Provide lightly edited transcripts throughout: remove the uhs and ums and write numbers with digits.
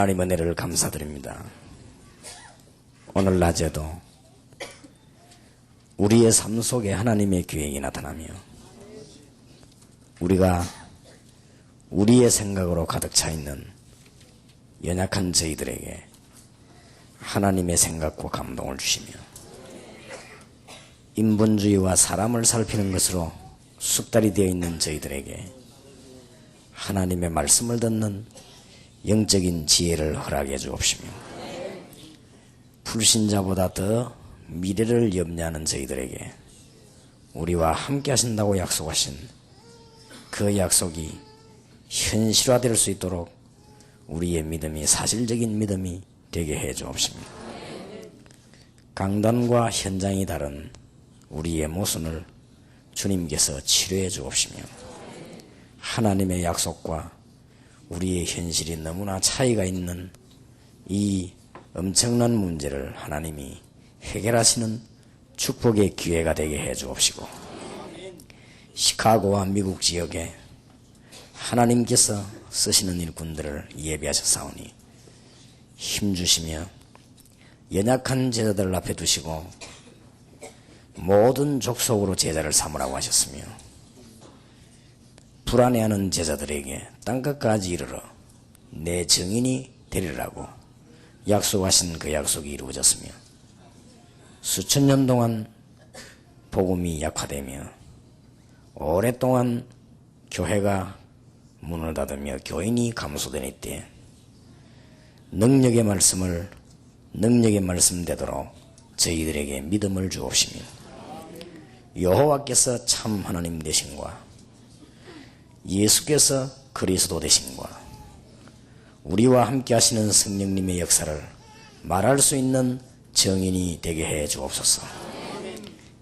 하나님의 은혜를 감사드립니다. 오늘 낮에도 우리의 삶 속에 하나님의 계획이 나타나며 우리가 우리의 생각으로 가득 차 있는 연약한 저희들에게 하나님의 생각과 감동을 주시며 인본주의와 사람을 살피는 것으로 숙달이 되어 있는 저희들에게 하나님의 말씀을 듣는 영적인 지혜를 허락해 주옵시며 불신자보다 더 미래를 염려하는 저희들에게 우리와 함께 하신다고 약속하신 그 약속이 현실화될 수 있도록 우리의 믿음이 사실적인 믿음이 되게 해 주옵시며 강단과 현장이 다른 우리의 모순을 주님께서 치료해 주옵시며 하나님의 약속과 우리의 현실이 너무나 차이가 있는 이 엄청난 문제를 하나님이 해결하시는 축복의 기회가 되게 해 주옵시고 시카고와 미국 지역에 하나님께서 쓰시는 일꾼들을 예비하셨사오니 힘주시며 연약한 제자들 앞에 두시고 모든 족속으로 제자를 삼으라고 하셨으며 불안해하는 제자들에게 땅끝까지 이르러 내 증인이 되리라고 약속하신 그 약속이 이루어졌으며 수천 년 동안 복음이 약화되며 오랫동안 교회가 문을 닫으며 교인이 감소된 이때 능력의 말씀되도록 저희들에게 믿음을 주옵시며 여호와께서 참 하나님 되신과 예수께서 그리스도 되신과 우리와 함께 하시는 성령님의 역사를 말할 수 있는 정인이 되게 해 주옵소서.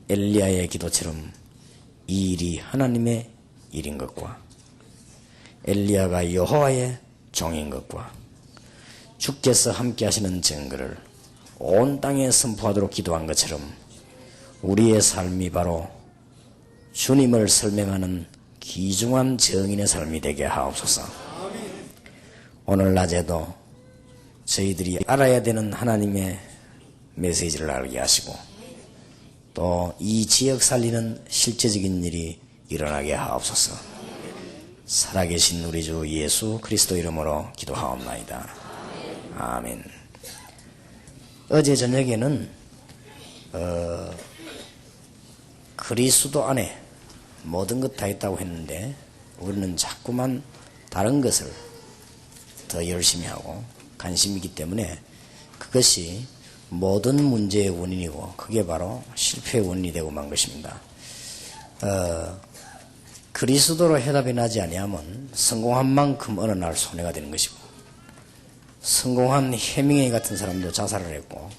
엘리야의 기도처럼 이 일이 하나님의 일인 것과 엘리야가 여호와의 종인 것과 주께서 함께 하시는 증거를 온 땅에 선포하도록 기도한 것처럼 우리의 삶이 바로 주님을 설명하는 귀중한 정인의 삶이 되게 하옵소서. 오늘 낮에도 저희들이 알아야 되는 하나님의 메시지를 알게 하시고 또 이 지역 살리는 실제적인 일이 일어나게 하옵소서. 살아계신 우리 주 예수 그리스도 이름으로 기도하옵나이다. 아멘. 어제 저녁에는 그리스도 안에 모든 것 다 있다고 했는데 우리는 자꾸만 다른 것을 더 열심히 하고 관심이 있기 때문에 그것이 모든 문제의 원인이고 그게 바로 실패의 원인이 되고 만 것입니다. 그리스도로 해답이 나지 아니하면 성공한 만큼 어느 날 손해가 되는 것이고 성공한 해밍웨이 같은 사람도 자살을 했고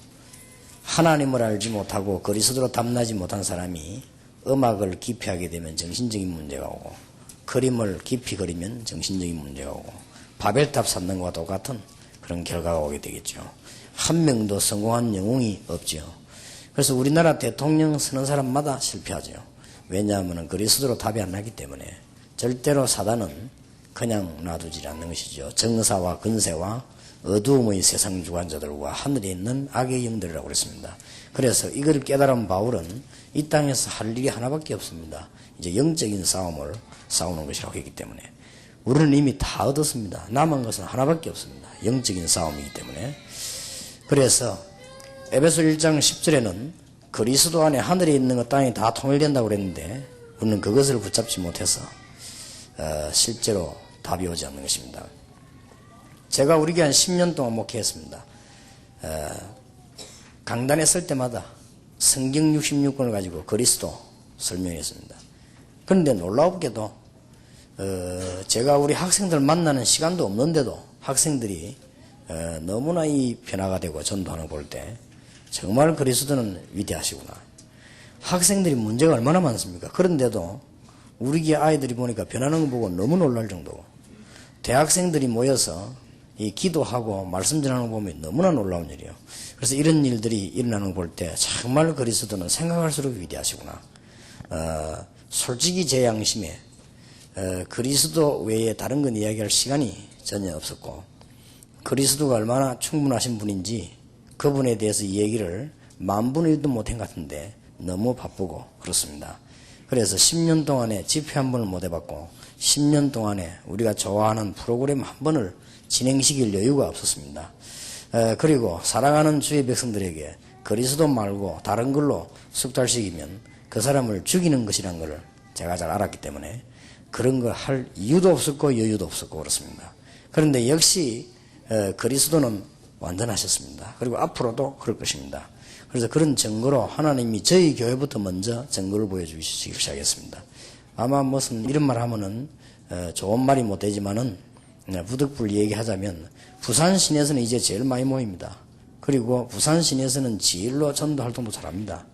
하나님을 알지 못하고 그리스도로 답나지 못한 사람이 음악을 깊이 하게 되면 정신적인 문제가 오고 그림을 깊이 그리면 정신적인 문제가 오고 바벨탑 쌓는 것과 똑같은 그런 결과가 오게 되겠죠. 한 명도 성공한 영웅이 없죠. 그래서 우리나라 대통령 쓰는 사람마다 실패하죠. 왜냐하면 그리스도로 답이 안 나기 때문에 절대로 사단은 그냥 놔두지 않는 것이죠. 정사와 근세와 어두움의 세상 주관자들과 하늘에 있는 악의 영들이라고 그랬습니다. 그래서 이걸 깨달은 바울은 이 땅에서 할 일이 하나밖에 없습니다. 이제 영적인 싸움을 싸우는 것이라고 했기 때문에 우리는 이미 다 얻었습니다. 남은 것은 하나밖에 없습니다. 영적인 싸움이기 때문에. 그래서 에베소 1장 10절에는 그리스도 안에 하늘에 있는 것 땅이 다 통일된다고 그랬는데 우리는 그것을 붙잡지 못해서 실제로 답이 오지 않는 것입니다. 제가 우리 교회 한 10년 동안 목회했습니다. 강단에 설 때마다 성경 66권을 가지고 그리스도 설명했습니다. 그런데 놀라웠게도 제가 우리 학생들 만나는 시간도 없는데도 학생들이 너무나 이 변화가 되고 전도하는 걸 볼 때 정말 그리스도는 위대하시구나. 학생들이 문제가 얼마나 많습니까? 그런데도 우리 교회 아이들이 보니까 변하는 거 보고 너무 놀랄 정도고 대학생들이 모여서 이 기도하고 말씀 전하는 거 보면 너무나 놀라운 일이에요. 그래서 이런 일들이 일어나는 걸 볼 때 정말 그리스도는 생각할수록 위대하시구나. 솔직히 제 양심에 그리스도 외에 다른 건 이야기할 시간이 전혀 없었고 그리스도가 얼마나 충분하신 분인지 그분에 대해서 얘기를 10,000분의 1도 못한 것 같은데 너무 바쁘고 그렇습니다. 그래서 10년 동안에 집회 한 번을 못 해봤고 10년 동안에 우리가 좋아하는 프로그램 한 번을 진행시킬 여유가 없었습니다. 그리고 사랑하는 주의 백성들에게 그리스도 말고 다른 걸로 숙달시키면 그 사람을 죽이는 것이라는 것을 제가 잘 알았기 때문에 그런 걸 할 이유도 없었고 여유도 없었고 그렇습니다. 그런데 역시 그리스도는 완전하셨습니다. 그리고 앞으로도 그럴 것입니다. 그래서 그런 증거로 하나님이 저희 교회부터 먼저 증거를 보여주시기 시작했습니다. 아마 무슨 이런 말 하면은 좋은 말이 못 되지만은 부득불 얘기하자면 부산 시내에서는 이제 제일 많이 모입니다. 그리고 부산 시내에서는 제일로 전도 활동도 잘합니다.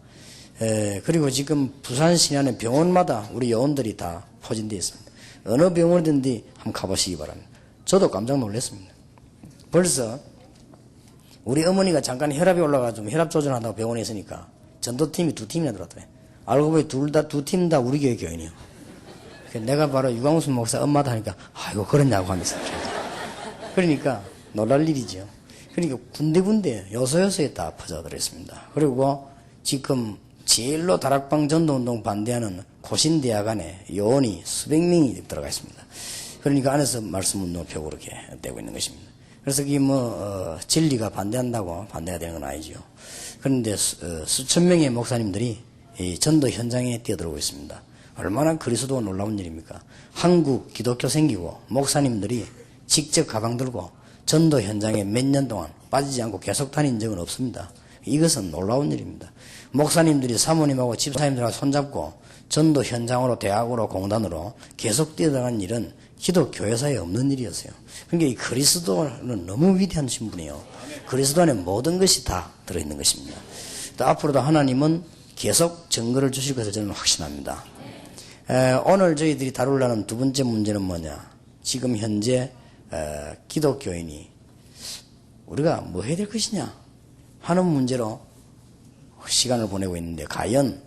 그리고 지금 부산 시내 안에 병원마다 우리 요원들이 다 포진되어 있습니다. 어느 병원이든지 한번 가보시기 바랍니다. 저도 깜짝 놀랐습니다. 벌써 우리 어머니가 잠깐 혈압이 올라가지고 혈압 조절한다고 병원에 있으니까 전도팀이 2팀이나 들어왔더래. 알고 보니 두 팀 다 우리 교회 교인이요. 내가 바로 유광순 목사 엄마다 하니까 아이고 그랬냐고 하면서 그러니까 놀랄 일이죠. 그러니까 군데군데 요소요소에 다 퍼져들었습니다. 그리고 지금 제일로 다락방 전도운동 반대하는 고신대학 안에 요원이 수백 명이 들어가 있습니다. 그러니까 안에서 말씀운동을 펴고 그렇게 되고 있는 것입니다. 그래서 그게 진리가 반대한다고 반대가 되는 건 아니죠. 그런데 수천 명의 목사님들이 이 전도 현장에 뛰어들어오고 있습니다. 얼마나 그리스도가 놀라운 일입니까? 한국 기독교 생기고 목사님들이 직접 가방 들고 전도 현장에 몇 년 동안 빠지지 않고 계속 다닌 적은 없습니다. 이것은 놀라운 일입니다. 목사님들이 사모님하고 집사님들하고 손잡고 전도 현장으로 대학으로 공단으로 계속 뛰어들어간 일은 기독교회사에 없는 일이었어요. 그러니까 이 그리스도는 너무 위대한 신분이에요. 그리스도 안에 모든 것이 다 들어있는 것입니다. 또 앞으로도 하나님은 계속 증거를 주실 것을 저는 확신합니다. 오늘 저희들이 다루려는 두 번째 문제는 뭐냐? 지금 현재 기독교인이 우리가 뭐 해야 될 것이냐 하는 문제로 시간을 보내고 있는데 과연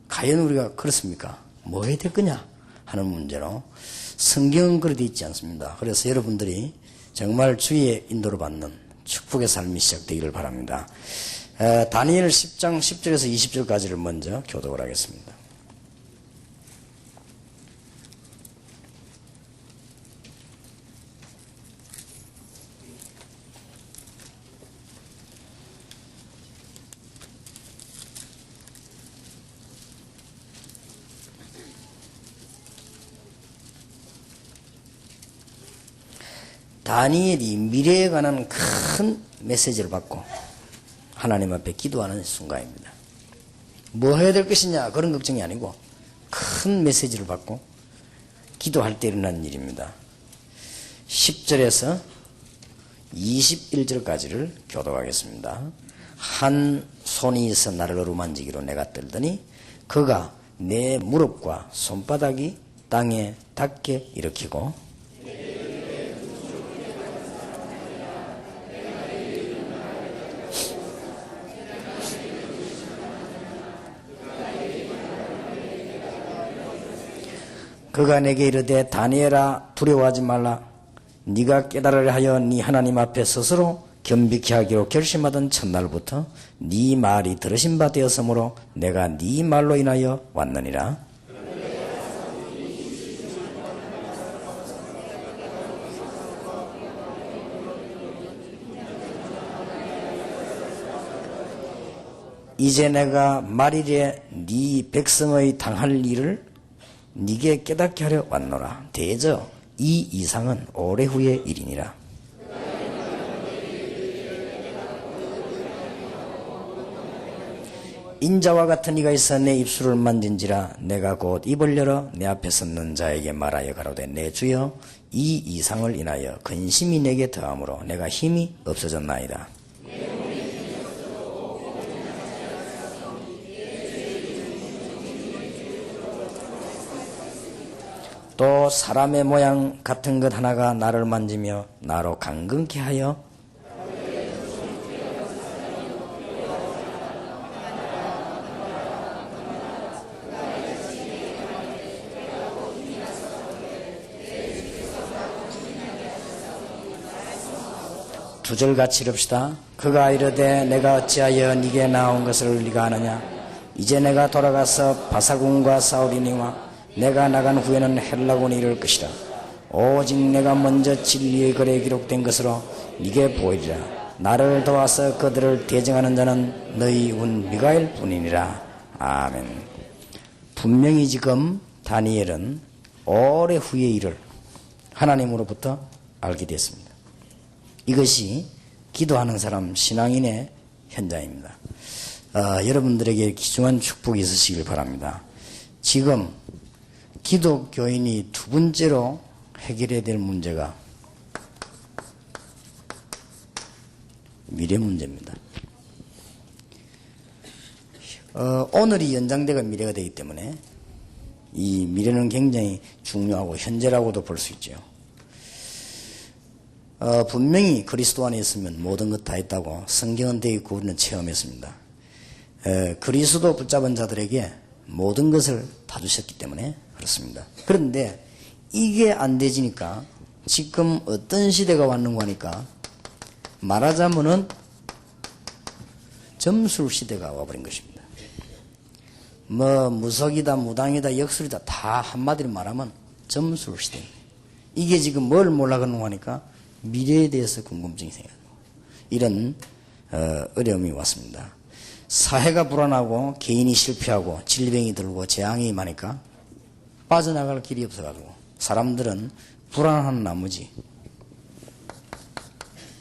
우리가 그렇습니까? 뭐 해야 될 거냐 하는 문제로 성경은 그렇게 있지 않습니다. 그래서 여러분들이 정말 주의 인도를 받는 축복의 삶이 시작되기를 바랍니다. 다니엘 10장 10절에서 20절까지를 먼저 교독을 하겠습니다. 다니엘이 미래에 관한 큰 메시지를 받고 하나님 앞에 기도하는 순간입니다. 뭐 해야 될 것이냐 그런 걱정이 아니고 큰 메시지를 받고 기도할 때 일어나는 일입니다. 10절에서 21절까지를 교독하겠습니다. 한 손이 있어 나를 어루만지기로 내가 떨더니 그가 내 무릎과 손바닥이 땅에 닿게 일으키고 그가 내게 이르되 다니엘아 두려워하지 말라. 네가 깨달으려 하여 네 하나님 앞에 스스로 겸비케 하기로 결심하던 첫날부터 네 말이 들으신 바 되었으므로 내가 네 말로 인하여 왔느니라. 이제 내가 말이래 네 백성의 당할 일을 네게 깨닫게 하려 왔노라. 대저 이 이상은 오래 후의 일이니라. 인자와 같은 이가 있어 내 입술을 만진지라. 내가 곧 입을 열어 내 앞에 섰는 자에게 말하여 가로되 내 주여 이 이상을 인하여 근심이 내게 더하므로 내가 힘이 없어졌나이다. 또 사람의 모양 같은 것 하나가 나를 만지며 나로 강건케 하여 절 같이 읽읍시다. 그가 이르되 내가 어찌하여 네게 나온 것을 네가 아느냐. 이제 내가 돌아가서 바사군과 싸우리니와 내가 나간 후에는 헬라군이 이를 것이라. 오직 내가 먼저 진리의 글에 기록된 것으로 네게 보이리라. 나를 도와서 그들을 대증하는 자는 너희 운 미가엘 뿐이니라. 아멘. 분명히 지금 다니엘은 오래 후의 일을 하나님으로부터 알게 됐습니다. 이것이 기도하는 사람 신앙인의 현장입니다. 여러분들에게 귀중한 축복이 있으시길 바랍니다. 지금 기독교인이 두 번째로 해결해야 될 문제가 미래 문제입니다. 오늘이 연장대가 미래가 되기 때문에 이 미래는 굉장히 중요하고 현재라고도 볼 수 있죠. 분명히 그리스도 안에 있으면 모든 것 다 있다고 성경은 되어 있고 우리는 체험했습니다. 그리스도 붙잡은 자들에게 모든 것을 다 주셨기 때문에 그렇습니다. 그런데 이게 안 되지니까 지금 어떤 시대가 왔는가 하니까 말하자면은 점술 시대가 와버린 것입니다. 뭐 무속이다 무당이다 역술이다 다 한마디로 말하면 점술 시대입니다. 이게 지금 뭘 몰라가는가 하니까 미래에 대해서 궁금증이 생겨요. 이런 어려움이 왔습니다. 사회가 불안하고 개인이 실패하고 질병이 들고 재앙이 많으니까 빠져나갈 길이 없어가지고 사람들은 불안한 나머지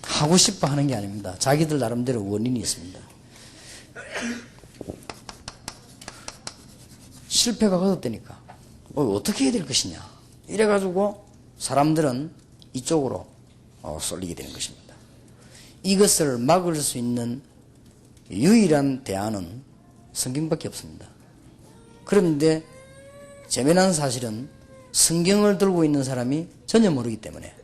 하고 싶어 하는 게 아닙니다. 자기들 나름대로 원인이 있습니다. 실패가 거듭되니까 어떻게 해야 될 것이냐 이래가지고 사람들은 이쪽으로 쏠리게 되는 것입니다. 이것을 막을 수 있는 유일한 대안은 성경밖에 없습니다. 그런데 재미난 사실은 성경을 들고 있는 사람이 전혀 모르기 때문에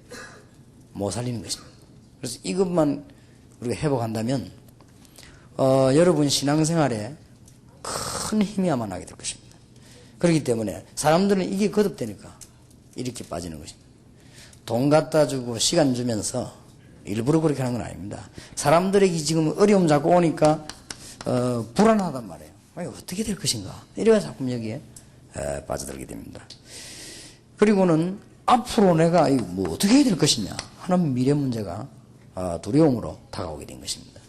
못 살리는 것입니다. 그래서 이것만 우리가 회복한다면 여러분 신앙생활에 큰 힘이 아마 나게 될 것입니다. 그렇기 때문에 사람들은 이게 거듭되니까 이렇게 빠지는 것입니다. 돈 갖다 주고 시간 주면서 일부러 그렇게 하는 건 아닙니다. 사람들에게 지금 어려움 자꾸 오니까 불안하단 말이에요. 어떻게 될 것인가 이래가 자꾸 여기에 빠져들게 됩니다. 그리고는 앞으로 내가 뭐 어떻게 해야 될 것이냐 하는 미래 문제가 두려움으로 다가오게 된 것입니다.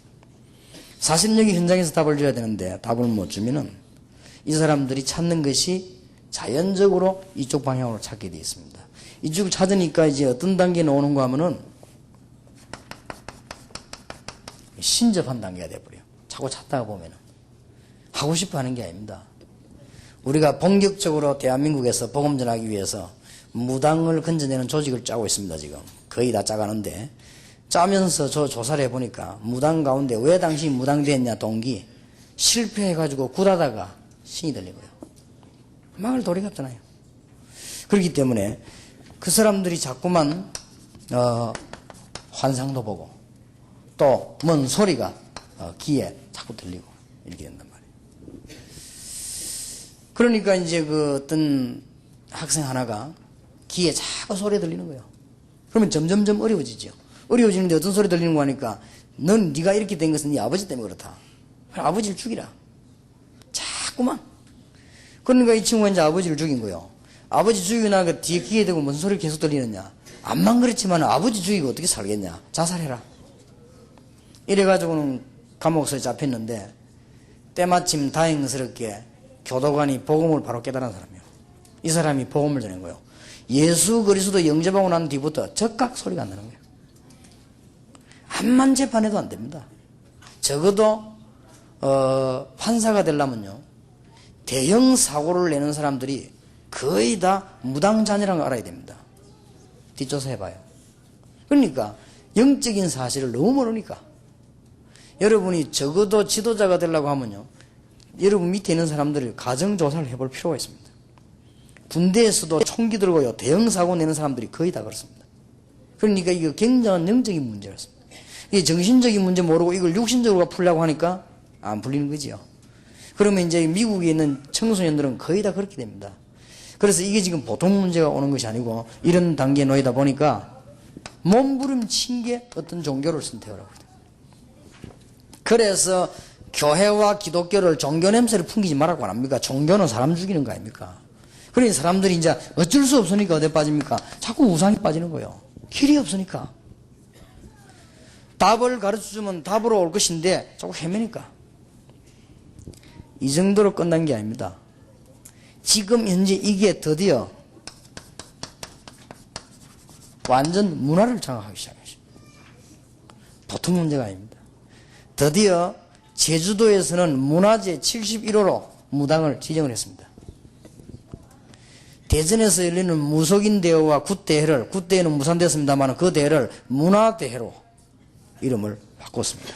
사실 여기 현장에서 답을 줘야 되는데 답을 못 주면은 이 사람들이 찾는 것이 자연적으로 이쪽 방향으로 찾게 되어 있습니다. 이쪽을 찾으니까 이제 어떤 단계에 오는가 하면은 신접한 단계가 돼버려요. 자꾸 찾다가 보면은 하고 싶어 하는 게 아닙니다. 우리가 본격적으로 대한민국에서 복음 전하기 위해서 무당을 건져내는 조직을 짜고 있습니다. 지금 거의 다 짜가는데 짜면서 저 조사를 해보니까 무당 가운데 왜 당신이 무당 됐냐 동기 실패해가지고 굴하다가 신이 들린 거예요. 막을 돌이 갔잖아요. 그렇기 때문에 그 사람들이 자꾸만 환상도 보고 또 뭔 소리가 귀에 자꾸 들리고 이렇게 된단 말이에요. 그러니까 이제 그 어떤 학생 하나가 귀에 자꾸 소리 들리는 거예요. 그러면 점점점 어려워지죠. 어려워지는데 어떤 소리 들리는 거 하니까 넌 네가 이렇게 된 것은 네 아버지 때문에 그렇다. 아버지를 죽이라. 자꾸만. 그러니까 이 친구가 이제 아버지를 죽인 거예요. 아버지 죽이고 나니까 뒤에 귀에 대고 무슨 소리 계속 들리느냐. 암만 그렇지만 아버지 죽이고 어떻게 살겠냐. 자살해라. 이래가지고는 감옥서에 잡혔는데 때마침 다행스럽게 교도관이 복음을 바로 깨달은 사람이에요. 이 사람이 복음을 전한 거예요. 예수 그리스도 영접하고 난 뒤부터 적각 소리가 안 나는 거예요. 암만 재판해도 안 됩니다. 적어도 판사가 되려면요 대형 사고를 내는 사람들이 거의 다 무당자녀라는 걸 알아야 됩니다. 뒷조사 해봐요. 그러니까 영적인 사실을 너무 모르니까 여러분이 적어도 지도자가 되려고 하면요 여러분 밑에 있는 사람들을 가정조사를 해볼 필요가 있습니다. 군대에서도 총기 들고요 대형 사고 내는 사람들이 거의 다 그렇습니다. 그러니까 이거 굉장한 영적인 문제였습니다. 이게 정신적인 문제 모르고 이걸 육신적으로 풀려고 하니까 안 풀리는 거지요. 그러면 이제 미국에 있는 청소년들은 거의 다 그렇게 됩니다. 그래서 이게 지금 보통 문제가 오는 것이 아니고 이런 단계에 놓이다 보니까 몸부림친 게 어떤 종교를 선택을 하거든. 그래서 교회와 기독교를 종교 냄새를 풍기지 말라고 안 합니까? 종교는 사람 죽이는 거 아닙니까? 그러니 사람들이 이제 어쩔 수 없으니까 어디 빠집니까? 자꾸 우상이 빠지는 거예요. 길이 없으니까. 답을 가르쳐주면 답으로 올 것인데 자꾸 헤매니까. 이 정도로 끝난 게 아닙니다. 지금 현재 이게 드디어 완전 문화를 장악하기 시작했습니다. 보통 문제가 아닙니다. 드디어 제주도에서는 문화재 71호로 무당을 지정을 했습니다. 대전에서 열리는 무속인 대회와 굿대회를, 굿대회는 무산됐습니다만 그 대회를 문화대회로 이름을 바꿨습니다.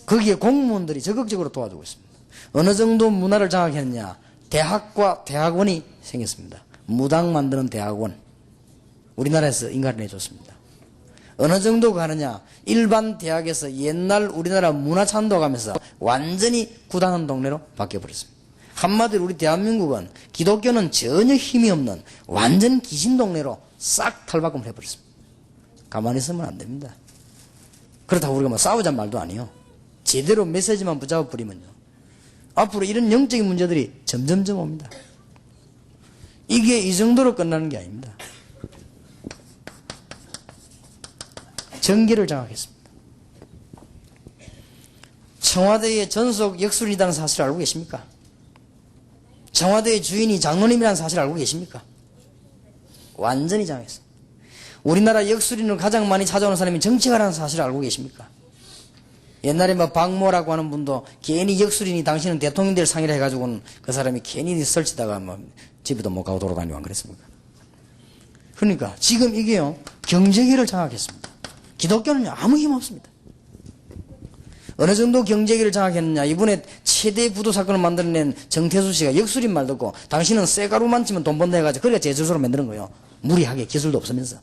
거기에 공무원들이 적극적으로 도와주고 있습니다. 어느 정도 문화를 장악했느냐? 대학과 대학원이 생겼습니다. 무당 만드는 대학원. 우리나라에서 인가를 내줬습니다. 어느 정도 가느냐? 일반 대학에서 옛날 우리나라 문화 찬도가면서 완전히 구단한 동네로 바뀌어버렸습니다. 한마디로 우리 대한민국은 기독교는 전혀 힘이 없는 완전 귀신 동네로 싹 탈바꿈을 해버렸습니다. 가만히 있으면 안 됩니다. 그렇다고 우리가 뭐 싸우자는 말도 아니에요. 제대로 메시지만 붙잡아 버리면요. 앞으로 이런 영적인 문제들이 점점점 옵니다. 이게 이 정도로 끝나는 게 아닙니다. 정계를 장악했습니다. 청와대의 전속 역술이라는 사실을 알고 계십니까? 청와대의 주인이 장로님이라는 사실을 알고 계십니까? 완전히 장악했습니다. 우리나라 역술인을 가장 많이 찾아오는 사람이 정치가라는 사실을 알고 계십니까? 옛날에 뭐 박모라고 하는 분도 괜히 역술인이 당신은 대통령 될 상이라 해가지고는 그 사람이 괜히 설치다가 뭐 집에도 못 가고 돌아다니고 안 그랬습니까? 그러니까 지금 이게요 경제계를 장악했습니다. 기독교는요 아무 힘 없습니다. 어느 정도 경제계를 장악했느냐? 이번에 최대 부도 사건을 만들어낸 정태수 씨가 역술인 말 듣고 당신은 쇠가루만 치면 돈 번다 해가지고 그러니까 제주소로 만드는 거예요. 무리하게 기술도 없으면서.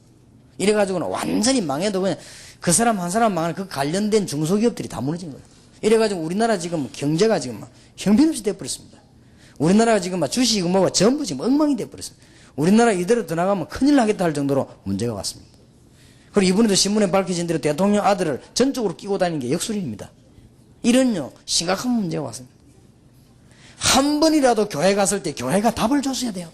이래가지고는 완전히 망해도 그냥 그 사람 한 사람 망하는 그 관련된 중소기업들이 다 무너진 거예요. 이래가지고 우리나라 지금 경제가 지금 막 형편없이 돼버렸습니다. 우리나라가 지금 막 주식이고 뭐가 전부 지금 엉망이 돼버렸습니다. 우리나라 이대로 더 나가면 큰일 나겠다 할 정도로 문제가 왔습니다. 그리고 이번에도 신문에 밝혀진 대로 대통령 아들을 전적으로 끼고 다니는 게 역술인입니다. 이런요 심각한 문제가 왔습니다. 한 번이라도 교회 갔을 때 교회가 답을 줬어야 돼요.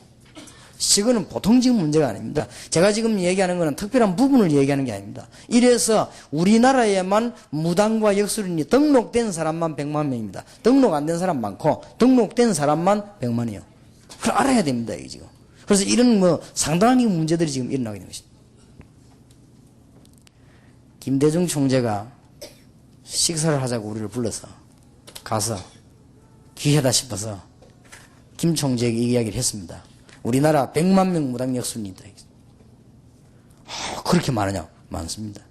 이거는 보통 지금 문제가 아닙니다. 제가 지금 얘기하는 것은 특별한 부분을 얘기하는 게 아닙니다. 이래서 우리나라에만 무당과 역술인이 등록된 사람만 100만 명입니다. 등록 안 된 사람 많고 등록된 사람만 100만이에요. 그걸 알아야 됩니다. 이게 지금. 그래서 이런 뭐 상당한 문제들이 지금 일어나고 있는 것입니다. 김대중 총재가 식사를 하자고 우리를 불러서 가서 기회다 싶어서 김 총재에게 이 이야기를 했습니다. 우리나라 100만 명 무당 역술인이 있다. 그렇게 많으냐? 많습니다.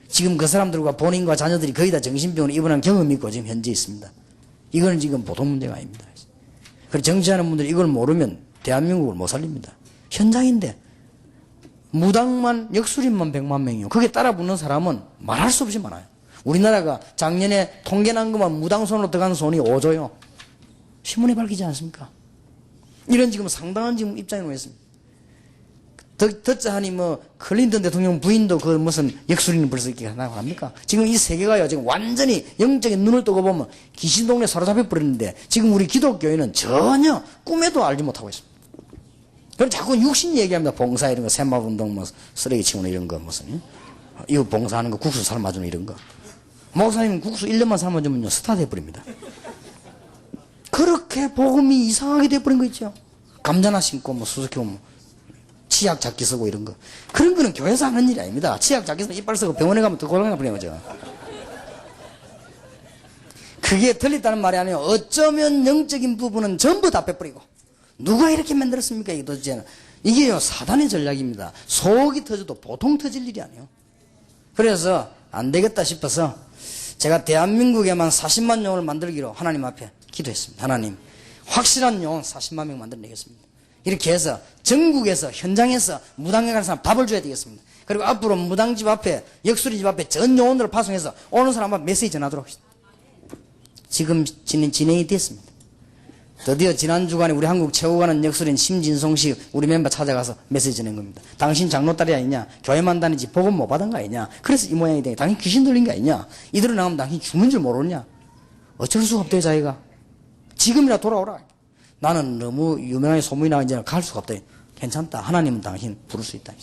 지금 그 사람들과 본인과 자녀들이 거의 다 정신병원에 입원한 경험이 있고 지금 현재 있습니다. 이거는 지금 보통 문제가 아닙니다. 그리고 정치하는 분들이 이걸 모르면 대한민국을 못 살립니다. 현장인데 무당만 역술인만 100만 명이요. 거기에 따라 붙는 사람은 말할 수 없이 많아요. 우리나라가 작년에 통계난 것만 무당 손으로 들어간 손이 5조요. 신문에 밝히지 않습니까? 이런 지금 상당한 지금 입장에 놓였습니다. 듣자하니 뭐 클린턴 대통령 부인도 그 무슨 역술인을 벌써 이렇게 하나 합니까? 지금 이 세계가요 지금 완전히 영적인 눈을 뜨고 보면 귀신동네 사로잡혀 버렸는데 지금 우리 기독교인은 전혀 꿈에도 알지 못하고 있습니다. 그럼 자꾸 육신 얘기합니다. 봉사 이런 거, 새마을운동 뭐 쓰레기 치우는 이런 거 무슨 이거 봉사하는 거, 국수 삶아주는 이런 거. 목사님은 국수 1년만 삶아주면요 스타 돼버립니다. 그렇게 복음이 이상하게 돼버린 거 있죠. 감자나 심고 뭐 수수께 뭐 치약 잡기 쓰고 이런 거. 그런 거는 교회에서 하는 일이 아닙니다. 치약 잡기 쓰고 이빨 쓰고 병원에 가면 더 곤란해 버리는 거죠. 그게 틀렸다는 말이 아니에요. 어쩌면 영적인 부분은 전부 다 빼버리고. 누가 이렇게 만들었습니까? 이게 도대체는. 이게요 사단의 전략입니다. 속이 터져도 보통 터질 일이 아니에요. 그래서 안 되겠다 싶어서 제가 대한민국에만 40만 용을 만들기로 하나님 앞에 기도했습니다. 하나님 확실한 용 40만 명 만들어내겠습니다. 이렇게 해서 전국에서 현장에서 무당에 가는 사람 답을 줘야 되겠습니다. 그리고 앞으로 무당집 앞에 역술이집 앞에 전 요원들을 파송해서 오는 사람한테 메시지 전하도록 하겠습니다. 지금 진행이 됐습니다. 드디어 지난 주간에 우리 한국 최고 가는 역술인 심진송씨 우리 멤버 찾아가서 메시지 전한 겁니다. 당신 장로딸이 아니냐? 교회만 다니지 복음 못 받은 거 아니냐? 그래서 이 모양이 되니 당신 귀신 들린 거 아니냐? 이대로 나가면 당신 죽는 줄 모르냐? 어쩔 수가 없대 자기가. 지금이라 돌아오라. 나는 너무 유명하게 소문이 나가 이제 갈 수가 없다. 괜찮다. 하나님은 당신 부를 수 있다.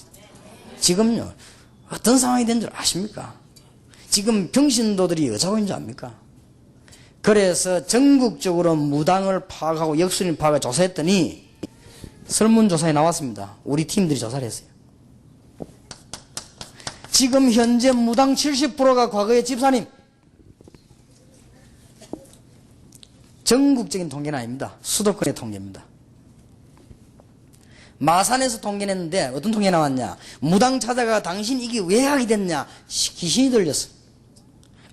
지금요 어떤 상황이 된 줄 아십니까? 지금 병신도들이 어쩌고 있는 줄 압니까? 그래서 전국적으로 무당을 파악하고 역술인 파악을 조사했더니 설문조사에 나왔습니다. 우리 팀들이 조사를 했어요. 지금 현재 무당 70%가 과거의 집사님. 전국적인 통계는 아닙니다. 수도권의 통계입니다. 마산에서 통계냈는데 어떤 통계 나왔냐? 무당 찾아가 당신 이게 왜 하게 됐냐? 귀신이 들렸어.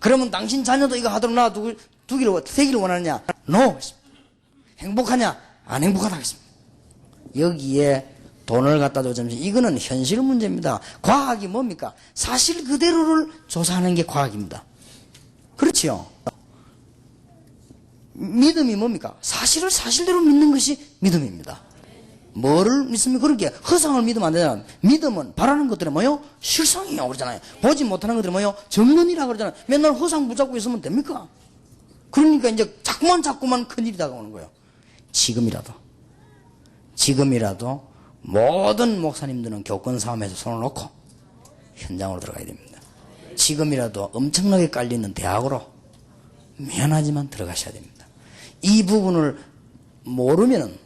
그러면 당신 자녀도 이거 하도록 되기를 원하느냐? No. 행복하냐? 안 행복하다 하겠습니다. 여기에 돈을 갖다 줘 점심. 이거는 현실 문제입니다. 과학이 뭡니까? 사실 그대로를 조사하는 게 과학입니다. 그렇지요? 믿음이 뭡니까? 사실을 사실대로 믿는 것이 믿음입니다. 뭐를 믿습니까? 그렇게 허상을 믿으면 안 되잖아요. 믿음은 바라는 것들은 뭐요? 실상이라고 그러잖아요. 보지 못하는 것들은 뭐요? 정론이라고 그러잖아요. 맨날 허상 붙잡고 있으면 됩니까? 그러니까 이제 자꾸만 큰일이 다가오는 거예요. 지금이라도 모든 목사님들은 교권 싸움에서 손을 놓고 현장으로 들어가야 됩니다. 지금이라도 엄청나게 깔리는 대학으로 미안하지만 들어가셔야 됩니다. 이 부분을 모르는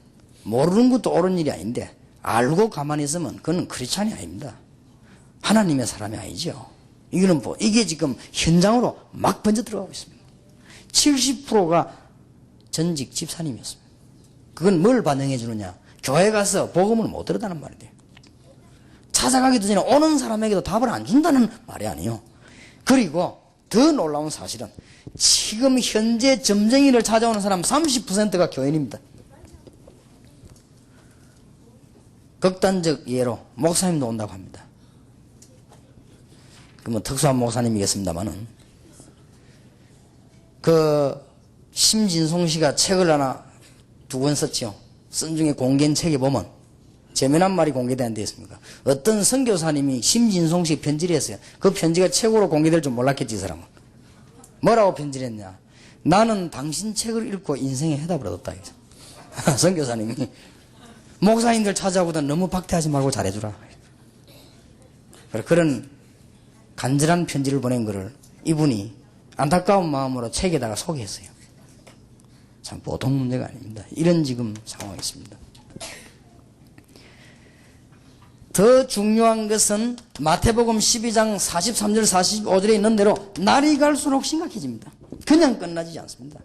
것도 옳은 일이 아닌데 알고 가만히 있으면 그건 크리스찬이 아닙니다. 하나님의 사람이 아니죠. 이게 지금 현장으로 막 번져 들어가고 있습니다. 70%가 전직 집사님이었습니다. 그건 뭘 반영해 주느냐? 교회 가서 복음을 못 들었다는 말이 돼요. 찾아가기도 전에 오는 사람에게도 답을 안 준다는 말이 아니에요. 그리고 더 놀라운 사실은 지금 현재 점쟁이를 찾아오는 사람 30%가 교인입니다. 극단적 예로 목사님도 온다고 합니다. 그러면 특수한 목사님이겠습니다만은 심진송 씨가 책을 하나 두 권 썼죠. 쓴 중에 공개한 책에 보면 재미난 말이 공개된 데 있습니까? 어떤 선교사님이 심진송 씨 편지를 했어요. 그 편지가 책으로 공개될 줄 몰랐겠지, 이 사람은. 뭐라고 편지를 했냐? 나는 당신 책을 읽고 인생의 해답을 얻었다. 선교사님이. 목사님들 찾아오다 너무 박태하지 말고 잘해주라. 그런 간절한 편지를 보낸 거를 이분이 안타까운 마음으로 책에다가 소개했어요. 참 보통 문제가 아닙니다. 이런 지금 상황이 있습니다. 더 중요한 것은 마태복음 12장 43절 45절에 있는 대로 날이 갈수록 심각해집니다. 그냥 끝나지 않습니다.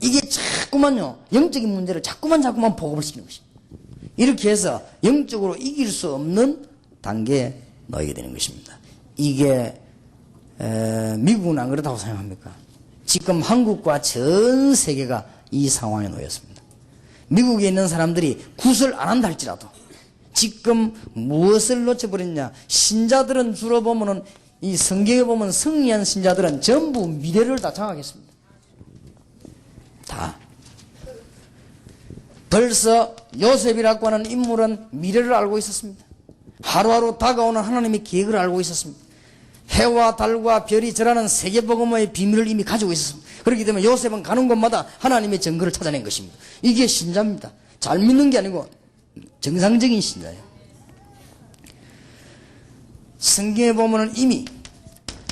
이게 자꾸만요 영적인 문제를 자꾸만 보급을 시키는 것입니다. 이렇게 해서 영적으로 이길 수 없는 단계에 놓이게 되는 것입니다. 이게 미국은 안 그렇다고 생각합니까? 지금 한국과 전 세계가 이 상황에 놓였습니다. 미국에 있는 사람들이 구설 안 한다 할지라도 지금 무엇을 놓쳐버렸냐? 신자들은 주로 보면은 이 성경에 보면 승리한 신자들은 전부 미래를 다 정하겠습니다. 다. 벌써 요셉이라고 하는 인물은 미래를 알고 있었습니다. 하루하루 다가오는 하나님의 계획을 알고 있었습니다. 해와 달과 별이 절하는 세계복음의 비밀을 이미 가지고 있었습니다. 그렇기 때문에 요셉은 가는 곳마다 하나님의 증거를 찾아낸 것입니다. 이게 신자입니다. 잘 믿는 게 아니고 정상적인 신자예요. 성경에 보면 이미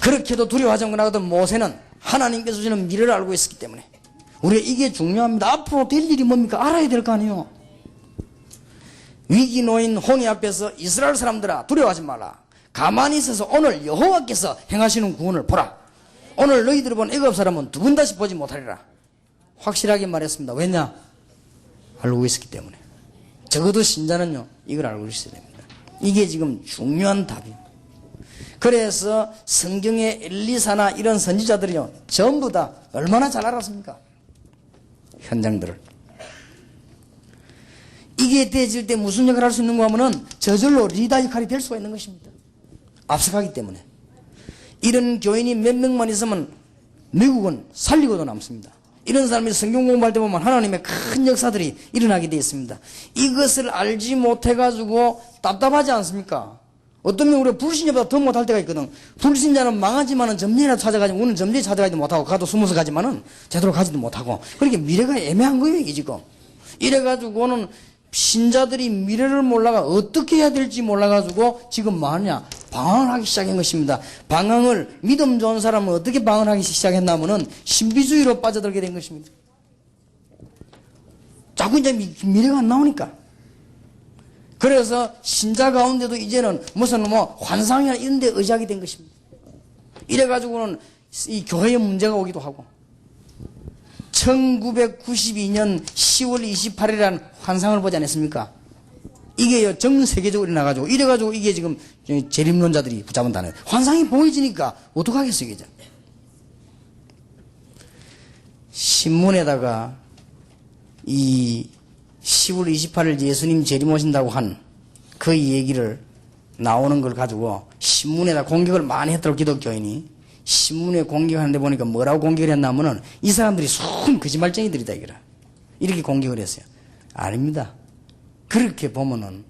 그렇게도 두려워하지 않고 모세는 하나님께서 주시는 미래를 알고 있었기 때문에 우리가 이게 중요합니다. 앞으로 될 일이 뭡니까? 알아야 될 거 아니에요. 위기 놓인 홍해 앞에서 이스라엘 사람들아 두려워하지 말라. 가만히 있어서 오늘 여호와께서 행하시는 구원을 보라. 오늘 너희들이 본 애굽 사람은 두 번 다시 보지 못하리라. 확실하게 말했습니다. 왜냐? 알고 있었기 때문에. 적어도 신자는요 이걸 알고 있어야 됩니다. 이게 지금 중요한 답이에요. 그래서 성경의 엘리사나 이런 선지자들이요 전부 다 얼마나 잘 알았습니까? 현장들을. 이게 되어질 때 무슨 역할을 할 수 있는가 하면은 저절로 리더 역할이 될 수가 있는 것입니다. 앞서가기 때문에. 이런 교인이 몇 명만 있으면 미국은 살리고도 남습니다. 이런 사람이 성경 공부할 때 보면 하나님의 큰 역사들이 일어나게 되어 있습니다. 이것을 알지 못해가지고 답답하지 않습니까? 어떤 면 우리가 불신자보다 더 못할 때가 있거든. 불신자는 망하지만은 점례라도 찾아가지고, 우리는 점례 찾아가지도 못하고, 가도 숨어서 가지만은 제대로 가지도 못하고. 그러니까 미래가 애매한 거예요, 이게 지금. 이래가지고는 신자들이 미래를 몰라가 어떻게 해야 될지 몰라가지고 지금 뭐하냐? 방황을 하기 시작한 것입니다. 방황을, 믿음 좋은 사람은 어떻게 방황을 하기 시작했냐면은 신비주의로 빠져들게 된 것입니다. 자꾸 이제 미래가 안 나오니까. 그래서 신자 가운데도 이제는 무슨 환상이나 이런 데 의지하게 된 것입니다. 이래가지고는 이 교회에 문제가 오기도 하고, 1992년 10월 28일이라는 환상을 보지 않았습니까? 이게 전 세계적으로 일어나가지고, 이래가지고 이게 지금 재림론자들이 붙잡은 단어예요. 환상이 보여지니까 어떡하겠어요, 이제. 신문에다가 이 10월 28일 예수님 재림 오신다고 한 그 얘기를 나오는 걸 가지고 신문에다 공격을 많이 했더라고, 기독교인이. 신문에 공격하는데 보니까 뭐라고 공격을 했냐면은 이 사람들이 순 거짓말쟁이들이다, 이거라. 이렇게 공격을 했어요. 아닙니다. 그렇게 보면은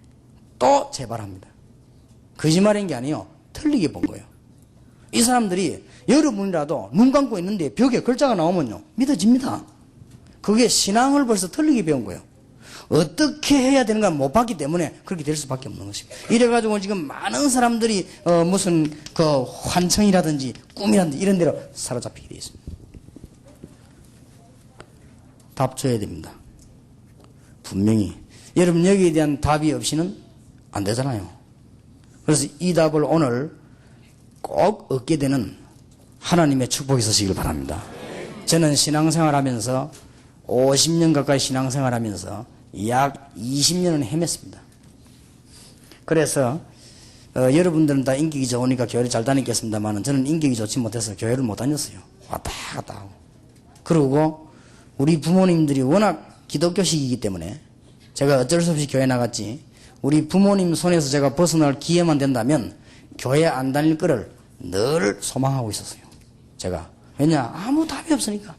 또 재발합니다. 거짓말인 게 아니에요. 틀리게 본 거예요. 이 사람들이 여러분이라도 눈 감고 있는데 벽에 글자가 나오면요, 믿어집니다. 그게 신앙을 벌써 틀리게 배운 거예요. 어떻게 해야 되는가 못 봤기 때문에 그렇게 될 수밖에 없는 것입니다. 이래가지고 지금 많은 사람들이 무슨 그 환청이라든지 꿈이라든지 이런 데로 사로잡히게 되어 있습니다. 답 줘야 됩니다. 분명히. 여러분 여기에 대한 답이 없이는 안 되잖아요. 그래서 이 답을 오늘 꼭 얻게 되는 하나님의 축복이 있으시길 바랍니다. 저는 신앙생활하면서 50년 가까이 신앙생활하면서 약 20년은 헤맸습니다. 그래서 여러분들은 다 인격이 좋으니까 교회를 잘 다니겠습니다만 저는 인격이 좋지 못해서 교회를 못 다녔어요. 왔다 갔다 하고. 그리고 우리 부모님들이 워낙 기독교식이기 때문에 제가 어쩔 수 없이 교회 나갔지, 우리 부모님 손에서 제가 벗어날 기회만 된다면 교회 안 다닐 거를 늘 소망하고 있었어요. 제가. 왜냐? 아무 답이 없으니까.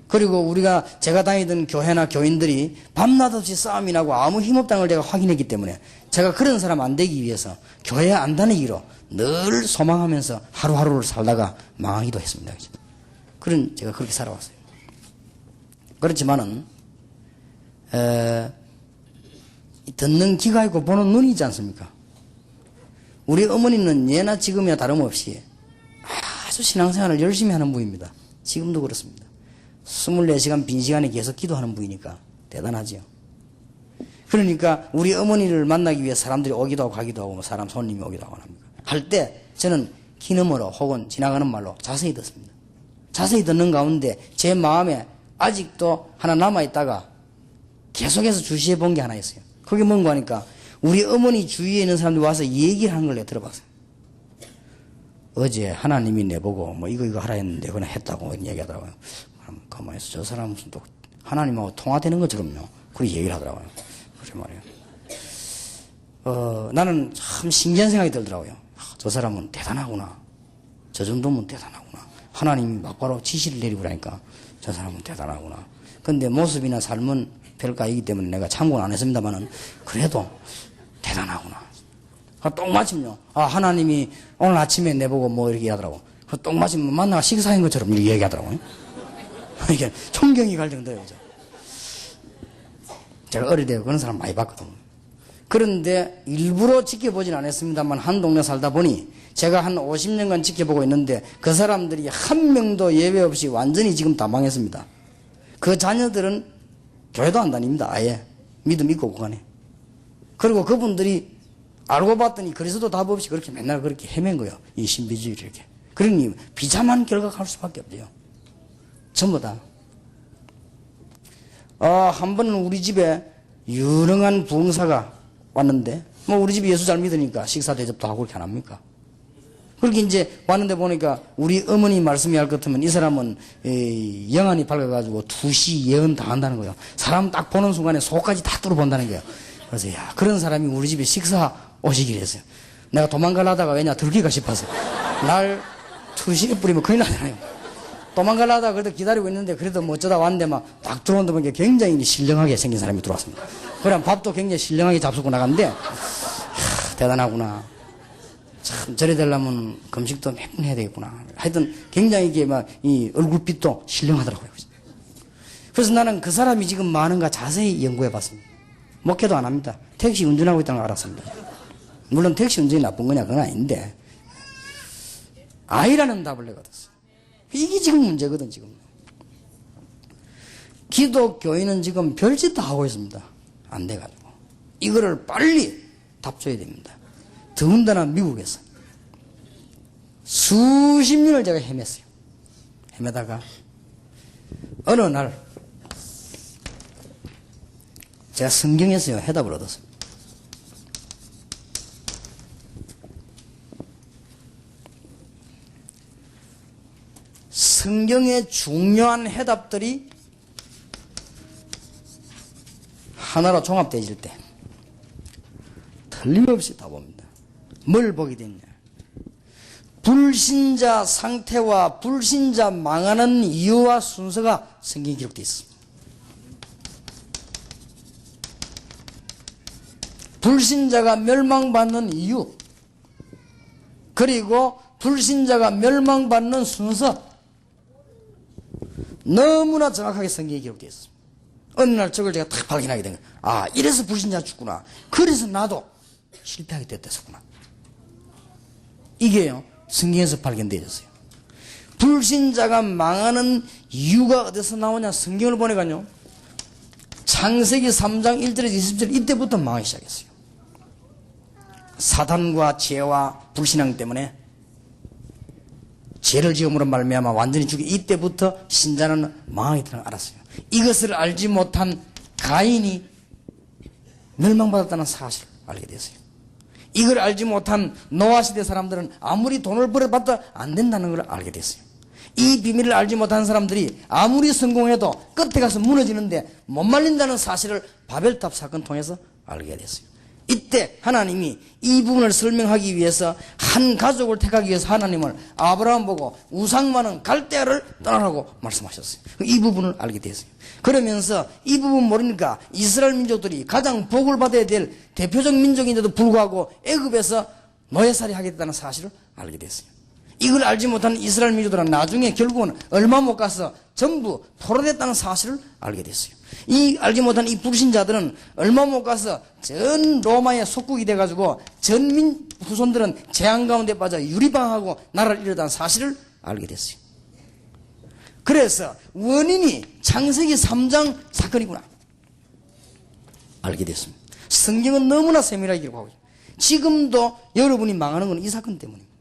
그리고 제가 다니던 교회나 교인들이 밤낮 없이 싸움이 나고 아무 힘없다는 걸 제가 확인했기 때문에 제가 그런 사람 안 되기 위해서 교회 안 다니기로 늘 소망하면서 하루하루를 살다가 망하기도 했습니다. 제가 그렇게 살아왔어요. 그렇지만은, 듣는 귀가 있고 보는 눈이 있지 않습니까? 우리 어머니는 예나 지금이나 다름없이 아주 신앙생활을 열심히 하는 분입니다. 지금도 그렇습니다. 24시간 빈 시간에 계속 기도하는 분이니까 대단하죠. 그러니까 우리 어머니를 만나기 위해 사람들이 오기도 하고 가기도 하고 사람 손님이 오기도 하고 합니다. 할 때 저는 기능으로 혹은 지나가는 말로 자세히 듣습니다. 자세히 듣는 가운데 제 마음에 아직도 하나 남아있다가 계속해서 주시해 본 게 하나 있어요. 그게 뭔가 하니까 우리 어머니 주위에 있는 사람들이 와서 얘기를 하는 걸 내가 들어봤어요. 어제 하나님이 내보고 이거 하라 했는데 그냥 했다고 얘기하더라고요. 가만히 있어. 저 사람은 무슨 또 하나님하고 통화되는 것처럼요. 그렇게 얘기를 하더라고요. 그래 말이에요. 나는 참 신기한 생각이 들더라고요. 저 사람은 대단하구나. 저 정도면 대단하구나. 하나님이 막바로 지시를 내리고 그러니까 저 사람은 대단하구나. 근데 모습이나 삶은 별가이기 때문에 내가 참고는 안 했습니다만은 그래도 대단하구나. 똥마침요. 하나님이 오늘 아침에 내보고 이렇게 하더라고. 똥마침 만나가 식사한 것처럼 이렇게 얘기하더라고요. 이게 총경이 갈 정도예요. 제가 어릴 때 그런 사람 많이 봤거든요. 그런데 일부러 지켜보진 않았습니다만 한 동네 살다 보니 제가 한 50년간 지켜보고 있는데 그 사람들이 한 명도 예외 없이 완전히 지금 다 망했습니다. 그 자녀들은 교회도 안 다닙니다. 아예. 믿음 있고 그간에. 그리고 그분들이 알고 봤더니 그리스도 답 없이 그렇게 맨날 그렇게 헤맨 거예요. 이 신비주의를 이렇게. 그러니 비참한 결과가 갈 수밖에 없대요. 전부 다. 한 번은 우리 집에 유능한 부흥사가 왔는데, 우리 집에 예수 잘 믿으니까 식사 대접도 하고 그렇게 안 합니까? 그렇게 이제 왔는데 보니까 우리 어머니 말씀이 할 것 같으면 이 사람은 영안이 밝아가지고 2시 예언 다 한다는 거예요. 사람 딱 보는 순간에 속까지 다 뚫어본다는 거예요. 그래서 그런 사람이 우리 집에 식사 오시기로 했어요. 내가 도망가려다가 왜냐 들킬까 싶어서 날 2시에 뿌리면 큰일 나잖아요. 도망가려다 그래도 기다리고 있는데 그래도 뭐 어쩌다 왔는데 막 딱 들어온다 보니까 굉장히 신령하게 생긴 사람이 들어왔습니다. 그럼 밥도 굉장히 신령하게 잡수고 나갔는데 대단하구나. 참 저래 되려면 금식도 매번 해야 되겠구나. 하여튼 굉장히 이게 막 이 얼굴빛도 신령하더라고요. 그래서 나는 그 사람이 지금 뭐 하는가 자세히 연구해 봤습니다. 목회도 안 합니다. 택시 운전하고 있다는 걸 알았습니다. 물론 택시 운전이 나쁜 거냐 그건 아닌데 아이라는 답을 내가 얻었어요. 이게 지금 문제거든. 지금 기독교인은 지금 별짓 다 하고 있습니다. 안 돼가지고 이거를 빨리 답 줘야 됩니다. 더군다나 미국에서 수십 년을 제가 헤맸어요. 헤매다가 어느 날 제가 성경에서요 해답을 얻었어요. 성경의 중요한 해답들이 하나로 종합되어질 때 틀림없이 다 봅니다. 뭘 보게 됐냐? 불신자 상태와 불신자 망하는 이유와 순서가 성경에 기록되어 있습니다. 불신자가 멸망받는 이유, 그리고 불신자가 멸망받는 순서, 너무나 정확하게 성경에 기록되어 있습니다. 어느 날 저걸 제가 딱 발견하게 된 거예요. 아, 이래서 불신자 죽구나. 그래서 나도 실패하게 됐었구나. 이게요, 성경에서 발견되어졌어요. 불신자가 망하는 이유가 어디서 나오냐? 성경을 보니까요, 창세기 3장 1절에서 20절 이때부터 망하기 시작했어요. 사단과 죄와 불신앙 때문에 죄를 지음으로 말미암아 완전히 죽이 이때부터 신자는 망하게 되는 걸 알았어요. 이것을 알지 못한 가인이 멸망받았다는 사실을 알게 됐어요. 이걸 알지 못한 노아 시대 사람들은 아무리 돈을 벌어봐도 안 된다는 걸 알게 됐어요. 이 비밀을 알지 못한 사람들이 아무리 성공해도 끝에 가서 무너지는데 못 말린다는 사실을 바벨탑 사건 통해서 알게 됐어요. 이때 하나님이 이 부분을 설명하기 위해서 한 가족을 택하기 위해서 하나님을 아브라함 보고 우상 많은 갈대아를 떠나라고 말씀하셨어요. 이 부분을 알게 됐어요. 그러면서 이 부분 모르니까 이스라엘 민족들이 가장 복을 받아야 될 대표적 민족인데도 불구하고 애굽에서 노예살이 하게 됐다는 사실을 알게 됐어요. 이걸 알지 못한 이스라엘 민족들은 나중에 결국은 얼마 못 가서 전부 포로됐다는 사실을 알게 됐어요. 이 알지 못한 이 불신자들은 얼마 못 가서 전 로마의 속국이 돼가지고 전민 후손들은 재앙 가운데 빠져 유리방하고 나라를 잃었다는 사실을 알게 됐어요. 그래서 원인이 창세기 3장 사건이구나 알게 됐습니다. 성경은 너무나 세밀하게 기록하고 있어요. 지금도 여러분이 망하는 건 이 사건 때문입니다.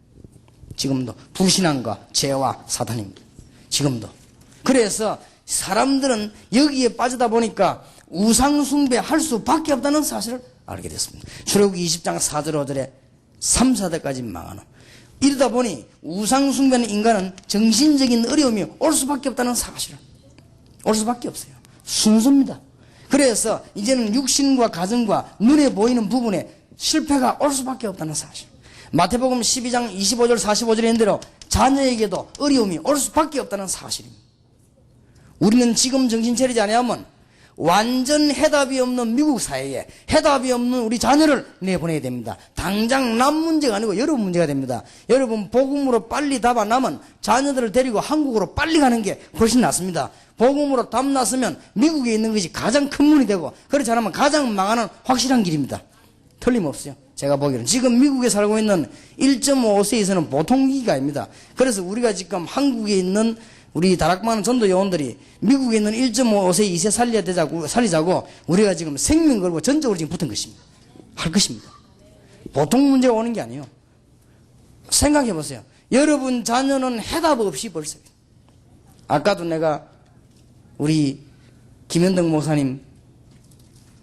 지금도 불신앙과 죄와 사단입니다. 지금도. 그래서 사람들은 여기에 빠지다 보니까 우상숭배할 수밖에 없다는 사실을 알게 됐습니다. 출애굽기 20장 4절 5절에 3, 4대까지 망하는, 이러다 보니 우상숭배하는 인간은 정신적인 어려움이 올 수밖에 없다는 사실을, 올 수밖에 없어요. 순수입니다. 그래서 이제는 육신과 가정과 눈에 보이는 부분에 실패가 올 수밖에 없다는 사실. 마태복음 12장 25절 45절에 있는 대로 자녀에게도 어려움이 올 수밖에 없다는 사실입니다. 우리는 지금 정신 차리지 않으면 완전 해답이 없는 미국 사회에 해답이 없는 우리 자녀를 내보내야 됩니다. 당장 남 문제가 아니고 여러분 문제가 됩니다. 여러분 복음으로 빨리 답 안 나면 자녀들을 데리고 한국으로 빨리 가는 게 훨씬 낫습니다. 복음으로 답 났으면 미국에 있는 것이 가장 큰 문이 되고, 그렇지 않으면 가장 망하는 확실한 길입니다. 틀림없어요. 제가 보기에는 지금 미국에 살고 있는 1.5세 이상은 보통 기가 아닙니다. 그래서 우리가 지금 한국에 있는 우리 다락 많은 전도 요원들이 미국에 있는 1.5세, 2세 살리자고 우리가 지금 생명 걸고 전적으로 지금 붙은 것입니다. 할 것입니다. 보통 문제가 오는 게 아니에요. 생각해 보세요. 여러분 자녀는 해답 없이 벌써. 아까도 내가 우리 김현덕 목사님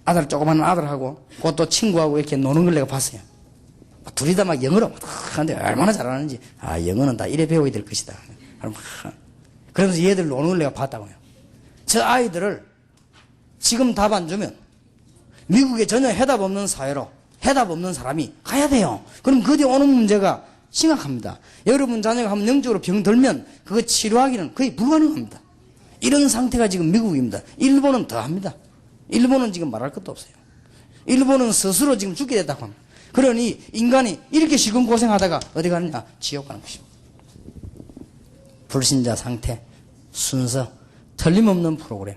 아들, 조그마한 아들하고 그것도 친구하고 이렇게 노는 걸 내가 봤어요. 둘이 다 막 영어로 하는데 얼마나 잘하는지. 아, 영어는 다 이래 배워야 될 것이다. 그러면서 얘들 노는 걸 내가 봤다고요. 저 아이들을 지금 답 안 주면 미국에 전혀 해답 없는 사회로, 해답 없는 사람이 가야 돼요. 그럼 그 뒤에 오는 문제가 심각합니다. 여러분 자녀가 한번 영적으로 병들면 그거 치료하기는 거의 불가능합니다. 이런 상태가 지금 미국입니다. 일본은 더 합니다. 일본은 지금 말할 것도 없어요. 일본은 스스로 지금 죽게 됐다고 합니다. 그러니 인간이 이렇게 지금 고생하다가 어디 가느냐? 지옥 가는 것입니다. 불신자 상태, 순서, 틀림없는 프로그램.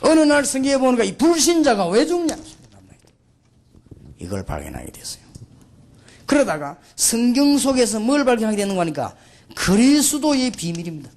어느 날 성경에 보니까 이 불신자가 왜 죽냐? 이걸 발견하게 됐어요. 그러다가 성경 속에서 뭘 발견하게 되는 거니까 그리스도의 비밀입니다.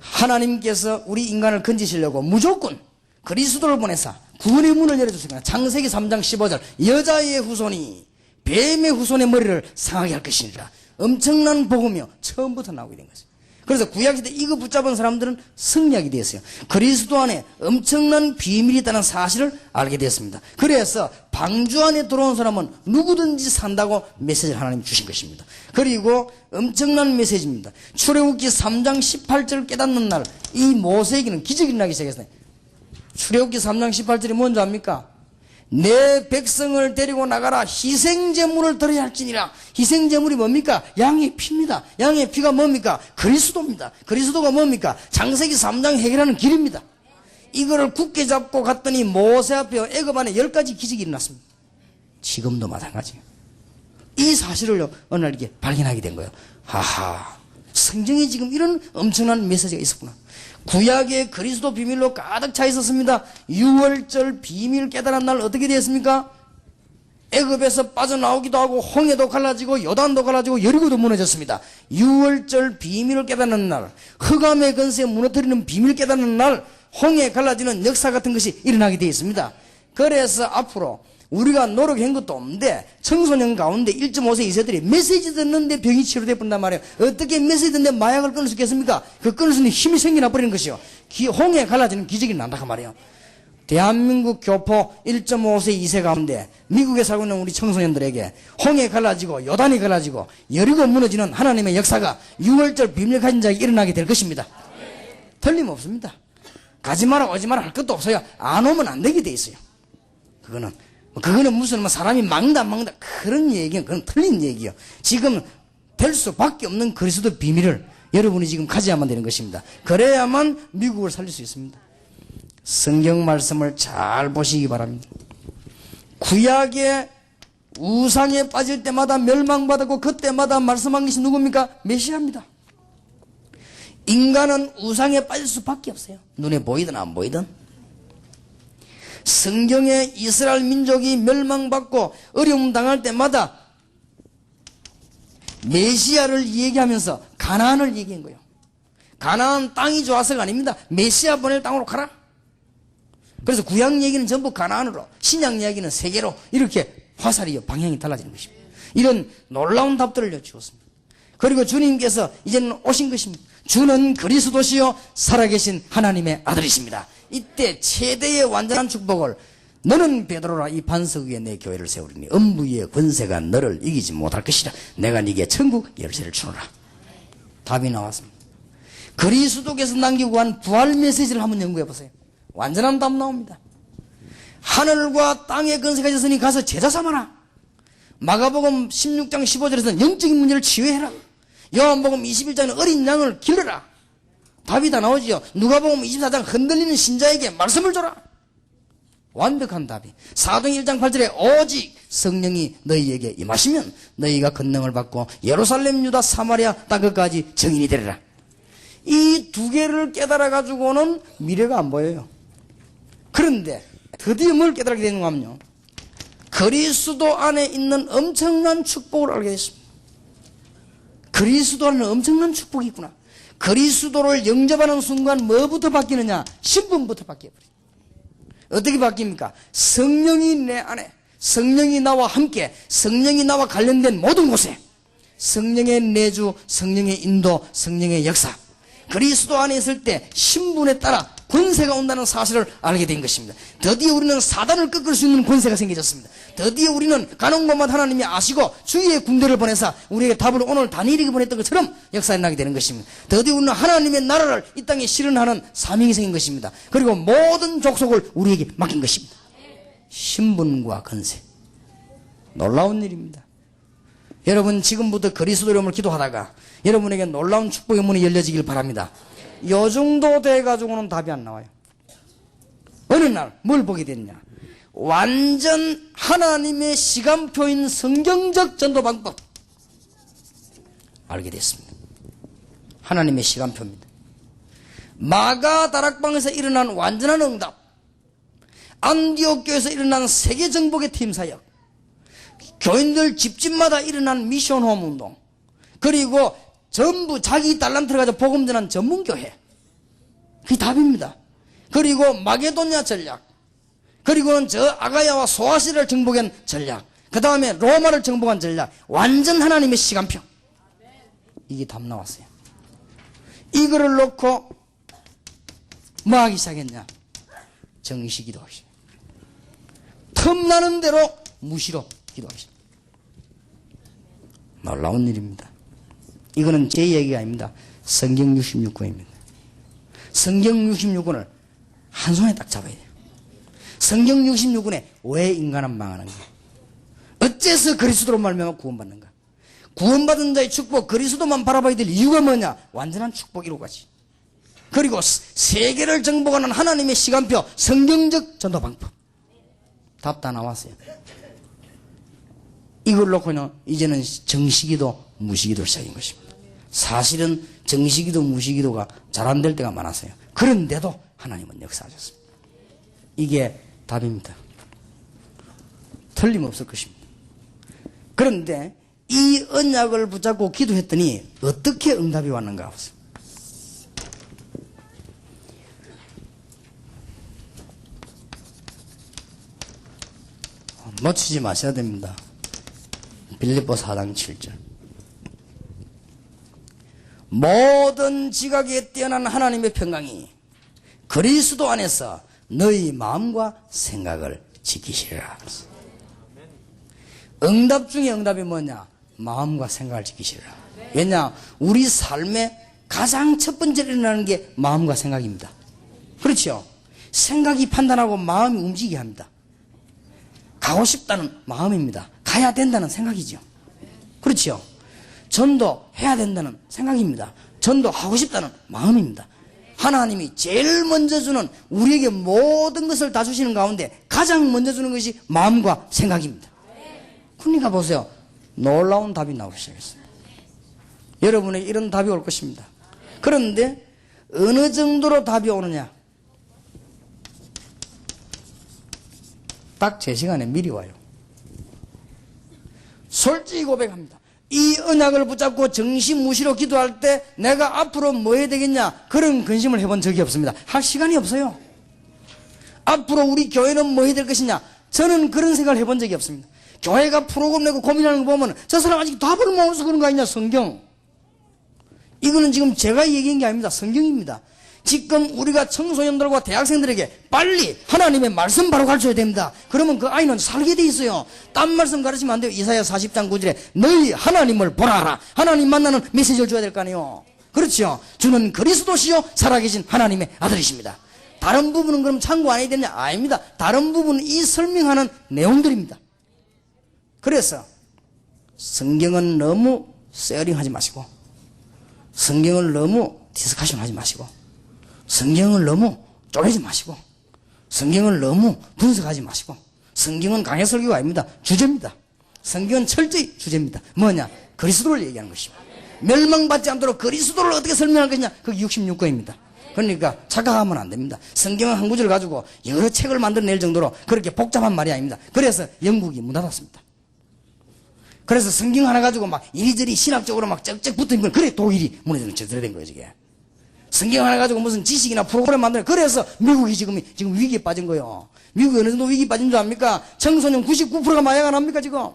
하나님께서 우리 인간을 건지시려고 무조건 그리스도를 보내사 구원의 문을 열어주시거나 창세기 3장 15절 여자의 후손이 뱀의 후손의 머리를 상하게 할 것이니라. 엄청난 복음이요 처음부터 나오게 된 거죠. 그래서 구약시대 이거 붙잡은 사람들은 승리하게 되었어요. 그리스도 안에 엄청난 비밀이 있다는 사실을 알게 되었습니다. 그래서 방주 안에 들어온 사람은 누구든지 산다고 메시지를 하나님이 주신 것입니다. 그리고 엄청난 메시지입니다. 출애굽기 3장 18절을 깨닫는 날 이 모세에게는 기적이 일어나기 시작했어요. 출애굽기 3장 18절이 뭔지 압니까? 내 백성을 데리고 나가라. 희생제물을 드려야 할지니라. 희생제물이 뭡니까? 양의 피입니다. 양의 피가 뭡니까? 그리스도입니다. 그리스도가 뭡니까? 창세기 3장 해결하는 길입니다. 이거를 굳게 잡고 갔더니 모세 앞에 애굽 안에 10가지 기적이 일어났습니다. 지금도 마찬가지예요. 이 사실을 어느 날 이렇게 발견하게 된 거예요. 하하, 성경에 지금 이런 엄청난 메시지가 있었구나. 구약의 그리스도 비밀로 가득 차 있었습니다. 6월절 비밀 깨달은 날 어떻게 되었습니까? 애굽에서 빠져나오기도 하고 홍해도 갈라지고 요단도 갈라지고 여리고도 무너졌습니다. 6월절 비밀을 깨닫는 날, 흑암의 건세 무너뜨리는 비밀 깨닫는 날, 홍해 갈라지는 역사 같은 것이 일어나게 되어 있습니다. 그래서 앞으로 우리가 노력한 것도 없는데 청소년 가운데 1.5세 2세들이 메시지 듣는데 병이 치료돼 버린단 말이에요. 어떻게 메시지 듣는데 마약을 끊을 수 있겠습니까? 그 끊을 수 있는 힘이 생겨나 버리는 것이요. 홍해 갈라지는 기적이 난다고 말이에요. 대한민국 교포 1.5세 2세 가운데 미국에 살고 있는 우리 청소년들에게 홍해 갈라지고 요단이 갈라지고 여리고 무너지는 하나님의 역사가 6월절 비밀 가진 자에게 일어나게 될 것입니다. 틀림없습니다. 가지 마라 오지 마라 할 것도 없어요. 안 오면 안 되게 돼 있어요. 그거는 무슨 사람이 막다 그런 얘기는 그건 틀린 얘기예요. 지금 될 수밖에 없는 그리스도 비밀을 여러분이 지금 가져야만 되는 것입니다. 그래야만 미국을 살릴 수 있습니다. 성경 말씀을 잘 보시기 바랍니다. 구약의 우상에 빠질 때마다 멸망받았고 그때마다 말씀한 것이 누굽니까? 메시아입니다. 인간은 우상에 빠질 수밖에 없어요. 눈에 보이든 안 보이든. 성경에 이스라엘 민족이 멸망받고 어려움 당할 때마다 메시아를 얘기하면서 가나안을 얘기한 거예요. 가나안 땅이 좋아서가 아닙니다. 메시아 보낼 땅으로 가라. 그래서 구약 얘기는 전부 가나안으로, 신약 이야기는 세계로 이렇게 화살이 방향이 달라지는 것입니다. 이런 놀라운 답들을 주었습니다. 그리고 주님께서 이제는 오신 것입니다. 주는 그리스도시요 살아계신 하나님의 아들이십니다. 이때 최대의 완전한 축복을 너는 베드로라 이 반석 위에 내 교회를 세우리니 음부의 권세가 너를 이기지 못할 것이라. 내가 네게 천국 열쇠를 주노라. 답이 나왔습니다. 그리스도께서 남기고 간 부활 메시지를 한번 연구해 보세요. 완전한 답 나옵니다. 하늘과 땅의 권세가 있으니 가서 제자 삼아라. 마가복음 16장 15절에서는 영적인 문제를 치유해라. 요한복음 21장은 어린 양을 길러라. 답이 다 나오지요. 누가복음 24장 흔들리는 신자에게 말씀을 줘라. 완벽한 답이. 사도행 1장 8절에 오직 성령이 너희에게 임하시면 너희가 권능을 받고 예루살렘 유다 사마리아 땅끝까지 증인이 되리라. 이 두 개를 깨달아 가지고는 미래가 안 보여요. 그런데 드디어 뭘 깨달게 되는가 하면요, 그리스도 안에 있는 엄청난 축복을 알게 됐습니다. 그리스도 안에 엄청난 축복이 있구나. 그리스도를 영접하는 순간 뭐부터 바뀌느냐? 신분부터 바뀌어버려요. 어떻게 바뀝니까? 성령이 내 안에, 성령이 나와 함께, 성령이 나와 관련된 모든 곳에 성령의 내주, 성령의 인도, 성령의 역사, 그리스도 안에 있을 때 신분에 따라 권세가 온다는 사실을 알게 된 것입니다. 드디어 우리는 사단을 꺾을 수 있는 권세가 생겨졌습니다. 드디어 우리는 가는 곳마다 하나님이 아시고 주의 군대를 보내사 우리에게 답을 오늘 다니엘에게 보냈던 것처럼 역사에 나게 되는 것입니다. 드디어 우리는 하나님의 나라를 이 땅에 실현하는 사명이 생긴 것입니다. 그리고 모든 족속을 우리에게 맡긴 것입니다. 신분과 권세. 놀라운 일입니다. 여러분 지금부터 그리스도 이름을 기도하다가 여러분에게 놀라운 축복의 문이 열려지길 바랍니다. 요 정도 돼가지고는 답이 안 나와요. 어느 날 뭘 보게 됐냐, 완전 하나님의 시간표인 성경적 전도 방법 알게 됐습니다. 하나님의 시간표입니다. 마가 다락방에서 일어난 완전한 응답, 안디옥 교회에서 일어난 세계 정복의 팀 사역, 교인들 집집마다 일어난 미션 홈 운동, 그리고 전부 자기 달란트를 가지고 복음 전한 전문교회, 그게 답입니다. 그리고 마게도냐 전략, 그리고는 저 아가야와 소아시를 정복한 전략, 그 다음에 로마를 정복한 전략, 완전 하나님의 시간표, 이게 답 나왔어요. 이거를 놓고 뭐 하기 시작했냐, 정시 기도하기 시작. 틈나는 대로 무시로 기도하기 시작. 놀라운 일입니다. 이거는 제 얘기가 아닙니다. 성경 66권입니다. 성경 66권을 한 손에 딱 잡아야 돼요. 성경 66권에 왜 인간은 망하는가, 어째서 그리스도로 말미암아 구원받는가, 구원받은 자의 축복, 그리스도만 바라봐야 될 이유가 뭐냐, 완전한 축복이로 가지. 그리고 세계를 정복하는 하나님의 시간표, 성경적 전도 방법, 답 다 나왔어요. 이걸 놓고는 이제는 정시기도 무시기도 시작인 것입니다. 사실은 정시기도 무시기도가 잘 안 될 때가 많았어요. 그런데도 하나님은 역사하셨습니다. 이게 답입니다. 틀림없을 것입니다. 그런데 이 언약을 붙잡고 기도했더니 어떻게 응답이 왔는가 보세요. 놓치지 마셔야 됩니다. 빌립보 4장 7절. 모든 지각에 뛰어난 하나님의 평강이 그리스도 안에서 너희 마음과 생각을 지키시리라. 응답 중에 응답이 뭐냐, 마음과 생각을 지키시리라. 왜냐, 우리 삶에 가장 첫 번째로 일어나는 게 마음과 생각입니다. 그렇죠? 생각이 판단하고 마음이 움직이게 합니다. 가고 싶다는 마음입니다. 가야 된다는 생각이죠. 그렇죠? 전도해야 된다는 생각입니다. 전도하고 싶다는 마음입니다. 하나님이 제일 먼저 주는, 우리에게 모든 것을 다 주시는 가운데 가장 먼저 주는 것이 마음과 생각입니다. 그러니까 보세요. 놀라운 답이 나오기 시작했습니다. 여러분에게 이런 답이 올 것입니다. 그런데 어느 정도로 답이 오느냐, 딱 제 시간에 미리 와요. 솔직히 고백합니다. 이 언약을 붙잡고 정신무시로 기도할 때 내가 앞으로 뭐 해야 되겠냐, 그런 근심을 해본 적이 없습니다. 할 시간이 없어요. 앞으로 우리 교회는 뭐 해야 될 것이냐, 저는 그런 생각을 해본 적이 없습니다. 교회가 프로그램 내고 고민하는 거 보면 저 사람 아직 답을 못 얻어서 그런 거 아니냐, 성경. 이거는 지금 제가 얘기한 게 아닙니다. 성경입니다. 지금 우리가 청소년들과 대학생들에게 빨리 하나님의 말씀 바로 가르쳐야 됩니다. 그러면 그 아이는 살게 돼 있어요. 딴 말씀 가르치면 안 돼요. 이사야 40장 9절에 너희 하나님을 보라. 하나님 만나는 메시지를 줘야 될 거 아니에요. 그렇죠? 주는 그리스도시요 살아계신 하나님의 아들이십니다. 다른 부분은 그럼 참고 안 해야 되냐? 아닙니다. 다른 부분은 이 설명하는 내용들입니다. 그래서 성경은 너무 세어링하지 마시고, 성경을 너무 디스커션 하지 마시고, 성경을 너무 쪼개지 마시고, 성경을 너무 분석하지 마시고, 성경은 강해 설교가 아닙니다. 주제입니다. 성경은 철저히 주제입니다. 뭐냐? 그리스도를 얘기하는 것입니다. 멸망받지 않도록 그리스도를 어떻게 설명할 것이냐? 그게 66권입니다. 그러니까 착각하면 안 됩니다. 성경은 한 구절 가지고 여러 책을 만들어낼 정도로 그렇게 복잡한 말이 아닙니다. 그래서 영국이 문 닫았습니다. 그래서 성경 하나 가지고 막 이리저리 신학적으로 막 쩍쩍 붙은 건, 그래 독일이 문에 제대로 된 거예요. 이게 성경 하나 가지고 무슨 지식이나 프로그램 만들어, 그래서 미국이 지금 위기에 빠진 거예요. 미국이 어느 정도 위기에 빠진 줄 압니까? 청소년 99%가 마약 안 합니까 지금?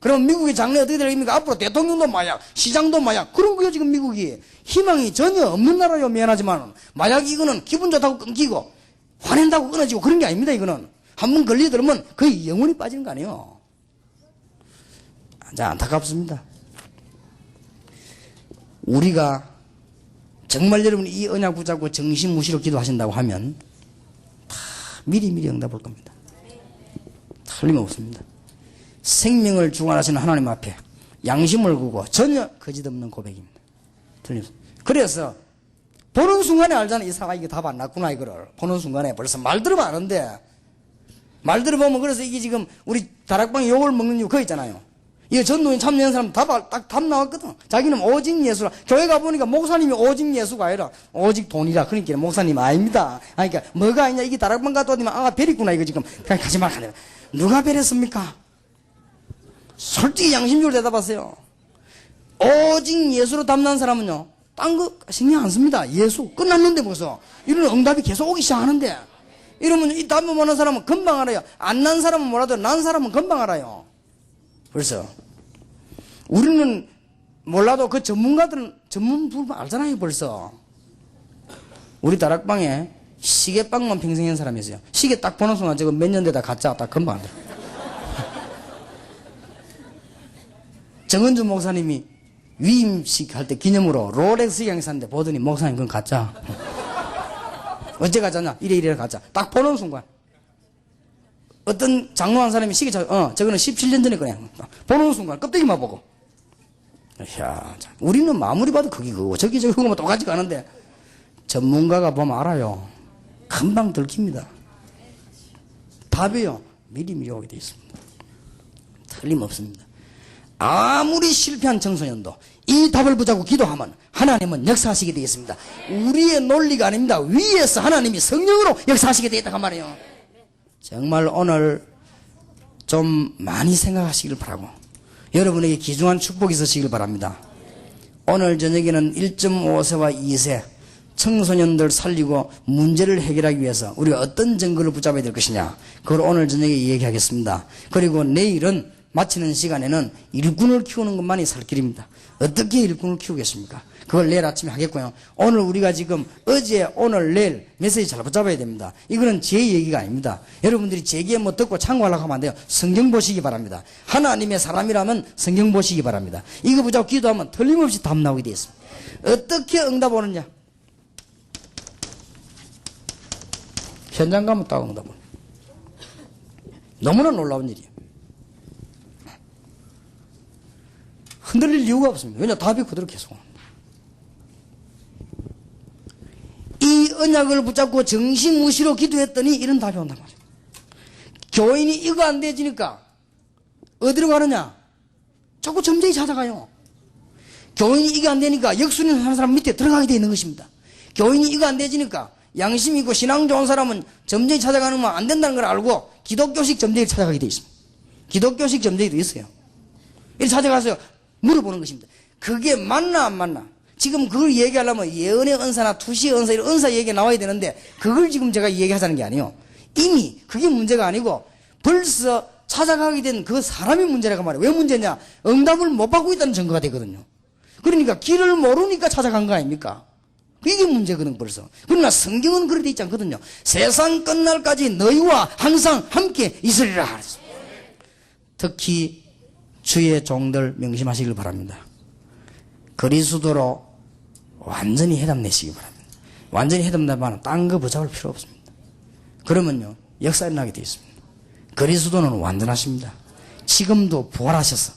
그럼 미국의 장래 어떻게 되겠습니까? 앞으로 대통령도 마약, 시장도 마약, 그런 거예요 지금 미국이. 희망이 전혀 없는 나라요. 미안하지만 마약 이거는 기분 좋다고 끊기고 화낸다고 끊어지고 그런 게 아닙니다. 이거는 한번 걸리들면 거의 영원히 빠지는 거 아니에요. 자, 안타깝습니다. 우리가 정말 여러분이 이 언약 붙잡고 정신무시로 기도하신다고 하면 다 미리미리 응답 올 겁니다. 틀림없습니다. 생명을 주관하시는 하나님 앞에 양심을 구고 전혀 거짓 없는 고백입니다. 틀림없습니다. 그래서 보는 순간에 알잖아. 이 사람아 이게 답 안 났구나 이거를. 보는 순간에 벌써 말 들으면 아는데 말 들어보면 그래서 이게 지금 우리 다락방에 욕을 먹는 이유 그거 있잖아요. 이거 전도인 참여한 사람 답 나왔거든. 자기는 오직 예수라. 교회 가보니까 목사님이 오직 예수가 아니라 오직 돈이라. 그러니까 목사님 아닙니다. 그러니까 뭐가 아니냐. 이게 다락방 갔다 오더니 별 있구나. 이거 지금 그냥 가지 말라. 누가 별했습니까? 솔직히 양심적으로 대답하세요. 오직 예수로 담난 사람은요. 딴 거 신경 안 씁니다. 예수 끝났는데 벌써 이런 응답이 계속 오기 시작하는데 이러면 이 답을 못한 사람은 금방 알아요. 안 난 사람은 몰라도 난 사람은 금방 알아요. 벌써 우리는 몰라도 그 전문가들은 전문 부분 알잖아요. 벌써 우리 다락방에 시계빵만 평생 한 사람이 있어요. 시계 딱 보는 순간 저거 몇 년 되다 가짜 딱 금방 알아요. 정은주 목사님이 위임식 할 때 기념으로 롤렉스 시계 샀는데 보더니 목사님 그건 가짜. 어째 가짜냐? 이래 가짜. 딱 보는 순간 어떤 장로 한 사람이 시계 저거는 17년 전에 그냥 보는 순간 껍데기만 보고 야, 우리는 마무리 봐도 그거 저기 그거만 똑같이 가는데 전문가가 보면 알아요. 금방 들킵니다. 답이요. 미리 오게 되어 있습니다. 틀림없습니다. 아무리 실패한 청소년도 이 답을 붙잡고 기도하면 하나님은 역사하시게 되어 있습니다. 우리의 논리가 아닙니다. 위에서 하나님이 성령으로 역사하시게 되어 있다고 말이에요. 정말 오늘 좀 많이 생각하시길 바라고 여러분에게 귀중한 축복이 있으시길 바랍니다. 오늘 저녁에는 1.5세와 2세 청소년들 살리고 문제를 해결하기 위해서 우리가 어떤 증거를 붙잡아야 될 것이냐 그걸 오늘 저녁에 얘기하겠습니다. 그리고 내일은 마치는 시간에는 일꾼을 키우는 것만이 살 길입니다. 어떻게 일꾼을 키우겠습니까? 그걸 내일 아침에 하겠고요. 오늘 우리가 지금 어제 오늘 내일 메시지 잘 붙잡아야 됩니다. 이거는 제 얘기가 아닙니다. 여러분들이 제 얘기 뭐 듣고 참고하려고 하면 안 돼요. 성경 보시기 바랍니다. 하나님의 사람이라면 성경 보시기 바랍니다. 이거 붙잡고 기도하면 틀림없이 답 나오게 되어 있습니다. 어떻게 응답 오느냐? 현장 가면 딱 응답 오는 너무나 놀라운 일이에요. 흔들릴 이유가 없습니다. 왜냐 답이 그대로 계속 옵니다. 이 언약을 붙잡고 정신무시로 기도했더니 이런 답이 온단 말이에요. 교인이 이거 안 되지니까 어디로 가느냐? 자꾸 점쟁이 찾아가요. 교인이 이거 안 되니까 역순인 하는 사람 밑에 들어가게 되어 있는 것입니다. 교인이 이거 안 되지니까 양심 있고 신앙 좋은 사람은 점쟁이 찾아가는 건 안 된다는 걸 알고 기독교식 점쟁이를 찾아가게 되어 있습니다. 기독교식 점쟁이도 있어요. 이렇게 찾아가서 물어보는 것입니다. 그게 맞나 안 맞나? 지금 그걸 얘기하려면 예언의 은사나 투시의 은사 이런 은사 얘기가 나와야 되는데 그걸 지금 제가 얘기하자는 게 아니에요. 이미 그게 문제가 아니고 벌써 찾아가게 된 그 사람이 문제라고 말이에요. 왜 문제냐? 응답을 못 받고 있다는 증거가 되거든요. 그러니까 길을 모르니까 찾아간 거 아닙니까? 이게 문제거든 벌써. 그러나 성경은 그렇게 돼 있지 않거든요. 세상 끝날까지 너희와 항상 함께 있으리라. 특히 주의 종들 명심하시길 바랍니다. 그리스도로 완전히 해답내시기 바랍니다. 완전히 해답내면 딴 거 붙잡을 필요 없습니다. 그러면요 역사 일어나게 되어 있습니다. 그리스도는 완전하십니다. 지금도 부활하셔서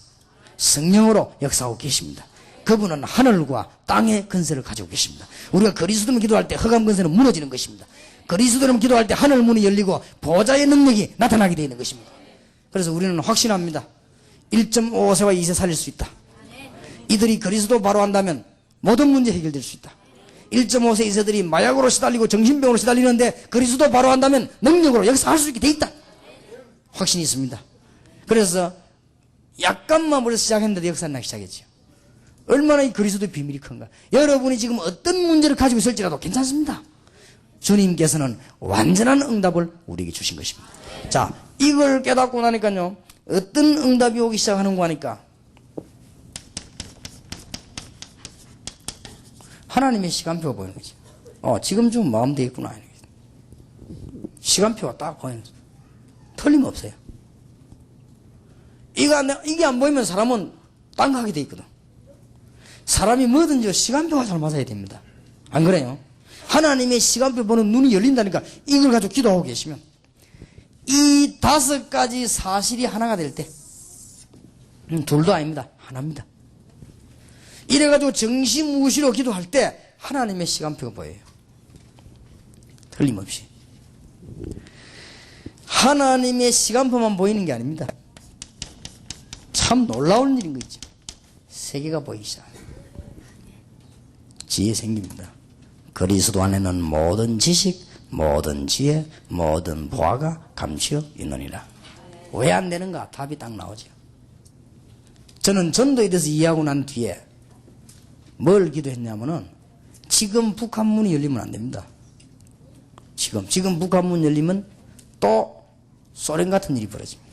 성령으로 역사하고 계십니다. 그분은 하늘과 땅의 근세를 가지고 계십니다. 우리가 그리스도만 기도할 때 흑암 근세는 무너지는 것입니다. 그리스도만 기도할 때 하늘 문이 열리고 보좌의 능력이 나타나게 되어 있는 것입니다. 그래서 우리는 확신합니다. 1.5세와 2세 살릴 수 있다. 이들이 그리스도 바로 한다면 모든 문제 해결될 수 있다. 1.5세 2세들이 마약으로 시달리고 정신병으로 시달리는데 그리스도 바로 한다면 능력으로 역사할 수 있게 돼 있다. 확신이 있습니다. 그래서 약간만 벌써 시작했는데 역사는 나기 시작했죠. 얼마나 이 그리스도의 비밀이 큰가. 여러분이 지금 어떤 문제를 가지고 있을지라도 괜찮습니다. 주님께서는 완전한 응답을 우리에게 주신 것입니다. 자, 이걸 깨닫고 나니까요 어떤 응답이 오기 시작하는 거 하니까 하나님의 시간표가 보이는 거지. 지금 좀 마음대로 있구나. 시간표가 딱 보이는 거지. 틀림없어요. 이게 안 보이면 사람은 딴 거 하게 돼 있거든. 사람이 뭐든지 시간표가 잘 맞아야 됩니다. 안 그래요? 하나님의 시간표 보는 눈이 열린다니까 이걸 가지고 기도하고 계시면 이 5가지 사실이 하나가 될 때 둘도 아닙니다. 하나입니다. 이래가지고 정신무시로 기도할 때 하나님의 시간표가 보여요. 틀림없이. 하나님의 시간표만 보이는 게 아닙니다. 참 놀라운 일인 거 있죠. 세계가 보이기 시작합니다. 지혜 생깁니다. 그리스도 안에는 모든 지식, 모든 지혜, 모든 보화가 감추어 있느니라. 왜 안 되는가? 답이 딱 나오죠. 저는 전도에 대해서 이해하고 난 뒤에 뭘 기도했냐면은 지금 북한문이 열리면 안 됩니다. 지금 북한문 열리면 또 소련 같은 일이 벌어집니다.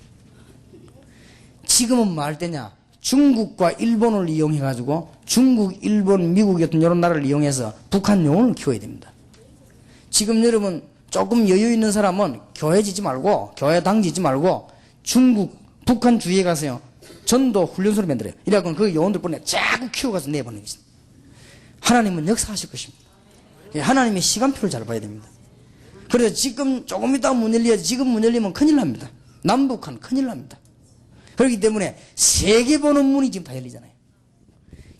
지금은 뭐 할 때냐? 중국과 일본을 이용해가지고 중국, 일본, 미국 같은 이런 나라를 이용해서 북한 영혼을 키워야 됩니다. 지금 여러분 조금 여유 있는 사람은 교회 지지 말고 교회 당 지지 말고 중국, 북한 주위에 가서요. 전도 훈련소를 만들어요. 이래갖고 그 영혼들 보내 자꾸 키워가서 내보내는 것입니다. 하나님은 역사하실 것입니다. 하나님의 시간표를 잘 봐야 됩니다. 그래서 지금 조금 있다가 문 열려야지 지금 문 열리면 큰일 납니다. 남북한 큰일 납니다. 그렇기 때문에 세계 보는 문이 지금 다 열리잖아요.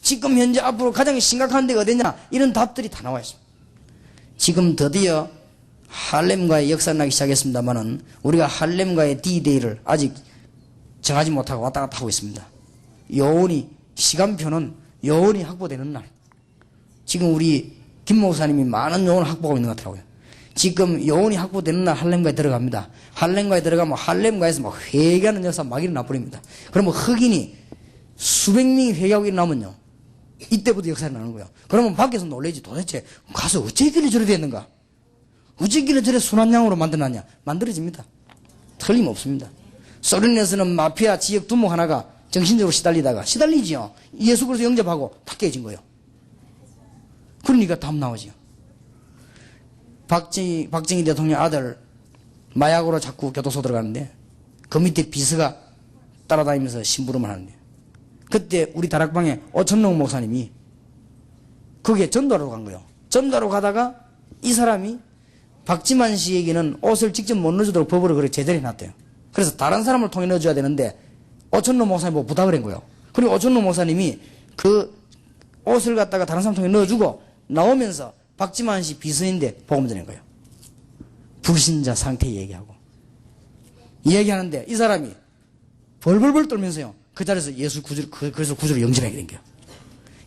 지금 현재 앞으로 가장 심각한 데가 어디냐? 이런 답들이 다 나와 있습니다. 지금 드디어 할렘과의 역사가 나기 시작했습니다만은 우리가 할렘과의 D-Day를 아직 정하지 못하고 왔다 갔다 하고 있습니다. 요원이 시간표는 요원이 확보되는 날. 지금 우리 김 목사님이 많은 요원을 확보하고 있는 것 같더라고요. 지금 요원이 확보되는 날 할렘가에 들어갑니다. 할렘가에 들어가면 할렘가에서 막 회개하는 역사 막 일어나버립니다. 그러면 흑인이 수백 명이 회개하고 일어나면요. 이때부터 역사가 나는 거예요. 그러면 밖에서 놀래지 도대체 가서 어째길래 저래 됐는가? 어째길래 저래 순한 양으로 만들어놨냐? 만들어집니다. 틀림없습니다. 소련에서는 마피아 지역 두목 하나가 정신적으로 시달리지요. 예수 그리스도 영접하고 다 깨진 거예요. 그러니까 답 나오지요. 박정희 대통령 아들 마약으로 자꾸 교도소 들어가는데 그 밑에 비서가 따라다니면서 심부름을 하는데 그때 우리 다락방에 오천농 목사님이 거기에 전도하러 간 거예요. 전도하러 가다가 이 사람이 박지만 씨에게는 옷을 직접 못 넣어주도록 법으로 그렇게 제재를 해놨대요. 그래서 다른 사람을 통해 넣어줘야 되는데 오천농 목사님 보고 부탁을 한 거예요. 그리고 오천농 목사님이 그 옷을 갖다가 다른 사람 통해 넣어주고 나오면서 박지만 씨 비서인데 복음 전한 거예요. 불신자 상태 얘기하고 얘기하는데 이 사람이 벌벌벌 떨면서요. 그 자리에서 예수 구주를 그래서 구주를 영접하게 된 거예요.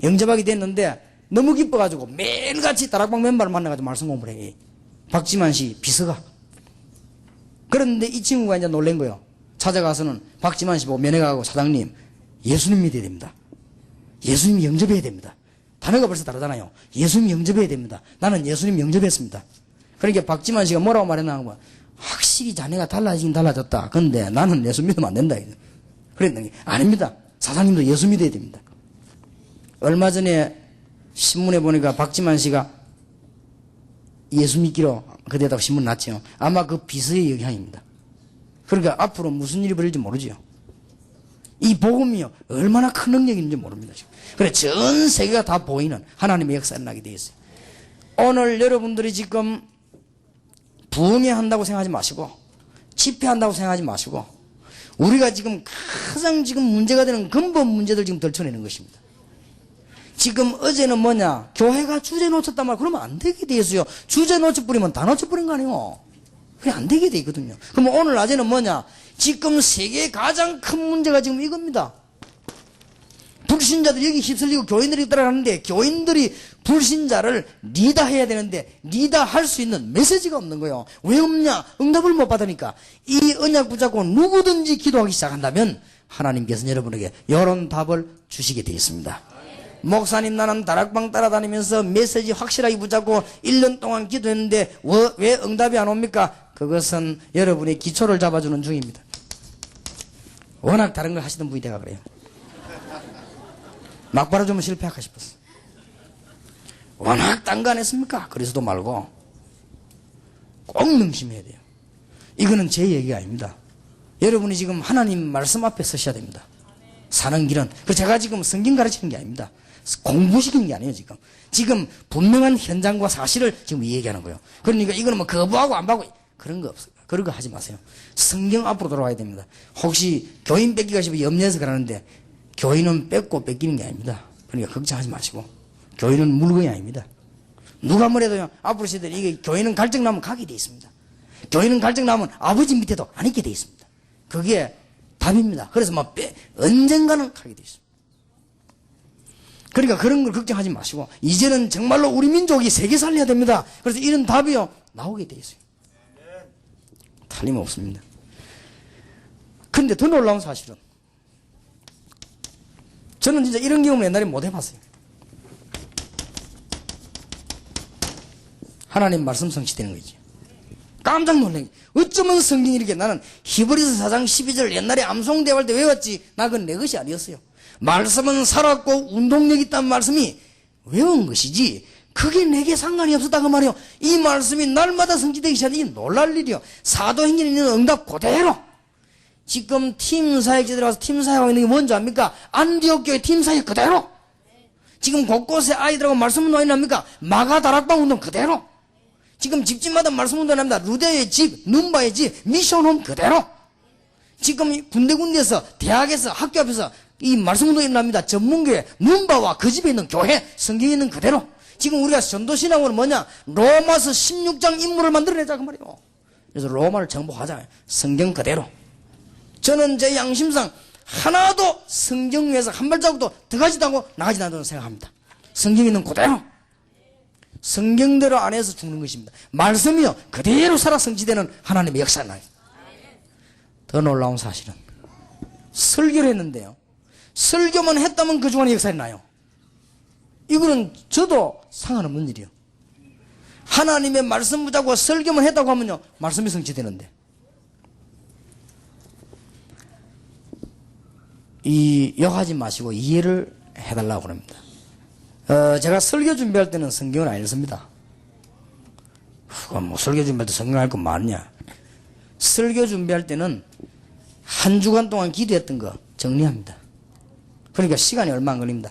영접하게 됐는데 너무 기뻐가지고 매일같이 다락방 멤버를 만나가지고 말씀 공부를 해. 박지만 씨 비서가. 그런데 이 친구가 이제 놀란 거예요. 찾아가서는 박지만 씨 보고 면회가고 사장님 예수님 믿어야 됩니다. 예수님 영접해야 됩니다. 단어가 벌써 다르잖아요. 예수님 영접해야 됩니다. 나는 예수님 영접했습니다. 그러니까 박지만 씨가 뭐라고 말했나 하면 확실히 자네가 달라지긴 달라졌다. 근데 나는 예수 믿으면 안 된다. 그랬더니 아닙니다. 사장님도 예수 믿어야 됩니다. 얼마 전에 신문에 보니까 박지만 씨가 예수 믿기로 그대다가 신문 났죠. 아마 그 비서의 영향입니다. 그러니까 앞으로 무슨 일이 벌일지 모르죠. 이 복음이요 얼마나 큰 능력인지 모릅니다. 그래 전 세계가 다 보이는 하나님의 역사가 나게 되어 있어요. 오늘 여러분들이 지금 부흥회한다고 생각하지 마시고 집회한다고 생각하지 마시고 우리가 지금 가장 지금 문제가 되는 근본 문제들 지금 덜쳐내는 것입니다. 지금 어제는 뭐냐 교회가 주제 놓쳤단 말 그러면 안 되게 돼 있어요. 주제 놓쳐버리면 다 놓쳐버린 거 아니에요. 그게 안 되게 돼 있거든요. 그럼 오늘 낮에는 뭐냐 지금 세계의 가장 큰 문제가 지금 이겁니다. 불신자들이 여기 휩쓸리고 교인들이 따라가는데 교인들이 불신자를 리더해야 되는데 리더할 수 있는 메시지가 없는 거예요. 왜 없냐? 응답을 못 받으니까. 이 언약 붙잡고 누구든지 기도하기 시작한다면 하나님께서는 여러분에게 이런 답을 주시게 되어 있습니다. 목사님 나는 다락방 따라다니면서 메시지 확실하게 붙잡고 1년 동안 기도했는데 왜 응답이 안 옵니까? 그것은 여러분의 기초를 잡아주는 중입니다. 워낙 다른 걸 하시던 분이 내가 그래요. 막 바라주면 실패할까 싶었어. 워낙 딴 거 안 했습니까? 그래서도 말고 꼭 명심해야 돼요. 이거는 제 얘기가 아닙니다. 여러분이 지금 하나님 말씀 앞에 서셔야 됩니다. 사는 길은. 제가 지금 성경 가르치는 게 아닙니다. 공부시키는 게 아니에요, 지금. 지금 분명한 현장과 사실을 지금 얘기하는 거예요. 그러니까 이거는 뭐 거부하고 안 받고 그런 거 없어요. 그런 거 하지 마세요. 성경 앞으로 돌아와야 됩니다. 혹시 교인 뺏기가 싶어 염려해서 그러는데 교인은 뺏고 뺏기는 게 아닙니다. 그러니까 걱정하지 마시고 교인은 물건이 아닙니다. 누가 뭐래도 앞으로 시대는 이게 교인은 갈증 나면 가게 돼 있습니다. 교인은 갈증 나면 아버지 밑에도 안 있게 돼 있습니다. 그게 답입니다. 그래서 언젠가는 가게 돼 있습니다. 그러니까 그런 걸 걱정하지 마시고 이제는 정말로 우리 민족이 세계 살려야 됩니다. 그래서 이런 답이요 나오게 돼 있어요. 틀림없습니다. 그런데 더 놀라운 사실은 저는 진짜 이런 경험을 옛날에 못 해봤어요. 하나님 말씀 성취되는 거지. 깜짝 놀란 게 어쩌면 성경이 이렇게 나는 히브리서 4장 12절 옛날에 암송대할 때 외웠지 나 그건 내 것이 아니었어요. 말씀은 살았고 운동력 있다는 말씀이 외운 것이지 그게 내게 상관이 없었다 그 말이요. 이 말씀이 날마다 성취되기 시작하니 놀랄 일이요. 사도행전에 있는 응답 그대로 지금 팀사역제 들어가서 팀사역하고 있는 게 뭔지 압니까? 안디옥 교회 팀사역 그대로 지금 곳곳에 아이들하고 말씀 운동이 납니까? 마가 다락방 운동 그대로 지금 집집마다 말씀 운동이 납니다. 루데의 집, 눈바의 집, 미션홈 그대로 지금 군데군데에서 대학에서 학교 앞에서 이 말씀 운동이 일어납니다. 전문교회, 눈바와 그 집에 있는 교회, 성경에 있는 그대로. 지금 우리가 전도신앙은 뭐냐? 로마서 16장 인물을 만들어내자 그 말이에요. 그래서 로마를 정복하자. 성경 그대로. 저는 제 양심상 하나도 성경 위에서 한 발자국도 들어가지도 않고 나가지도 않는다고 생각합니다. 성경에 있는 그대로. 성경대로 안에서 죽는 것입니다. 말씀이요 그대로 살아 성취되는 하나님의 역사가 나요. 더 놀라운 사실은 설교를 했는데요. 설교만 했다면 그 중간에 역사가 나요. 이거는 저도 상관없는 일이요. 하나님의 말씀 붙잡고 설교만 했다고 하면요 말씀이 성취되는데 이 욕하지 마시고 이해를 해달라고 그럽니다. 제가 설교 준비할 때는 성경을 안 읽습니다. 설교 준비할 때 성경 할 거 많냐. 설교 준비할 때는 한 주간 동안 기도했던 거 정리합니다. 그러니까 시간이 얼마 안 걸립니다.